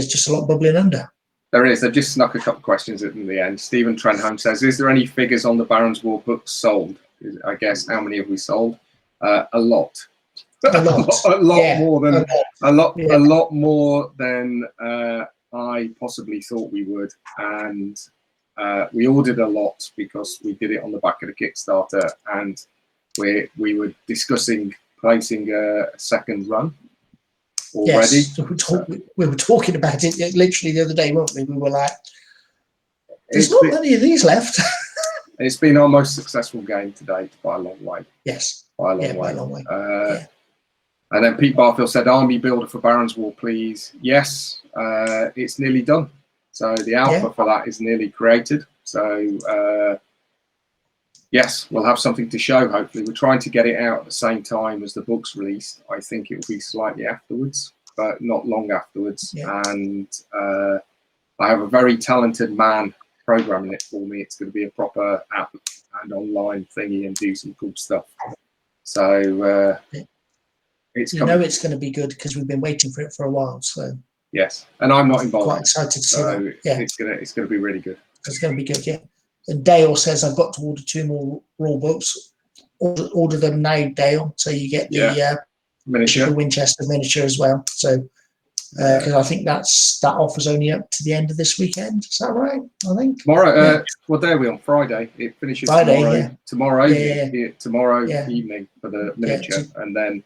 just a lot bubbling under. There is. I've just snuck a couple of questions in the end. Stephen Trenholm says, is there any figures on the Barons War books sold? I guess, how many have we sold? A lot. A lot more than I possibly thought we would. And we ordered a lot because we did it on the back of the Kickstarter, and we were discussing placing a second run already. Yes, we were talking about it literally the other day, weren't we? We were like, there's not many of these left. It's been our most successful game to date by a long way. Yes. By a long way. And then Pete Barfield said, Army Builder for Barons War, please. Yes, it's nearly done. So the alpha for that is nearly created. So yes, we'll have something to show, hopefully. We're trying to get it out at the same time as the book's released. I think it will be slightly afterwards, but not long afterwards. Yeah. And I have a very talented man programming it for me. It's going to be a proper app and online thingy and do some cool stuff. So it's you know it's going to be good because we've been waiting for it for a while. So yes, and I'm not involved. Quite excited to see that. Yeah, it's gonna be really good. It's going to be good. Yeah. And Dale says I've got to order 2 more rule books. Order them now, Dale, so you get the miniature, the Winchester miniature as well. So because I think that offer's only up to the end of this weekend. Is that right? I think tomorrow. What day are we on? Friday. It finishes Friday. Tomorrow. Tomorrow Yeah. evening for the miniature, and then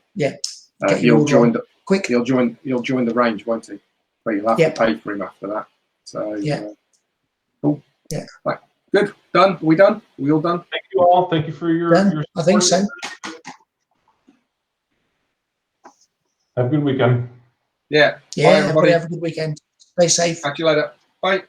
he'll join the quick. He'll join the range, won't he? But you'll have to pay for him after that. So cool. Yeah. Right. Good. Done. Are we done? Are we all done? Thank you all. Thank you for your support. I think so. Have a good weekend. Yeah. Yeah. Everybody have a good weekend. Stay safe. Catch you later. Bye.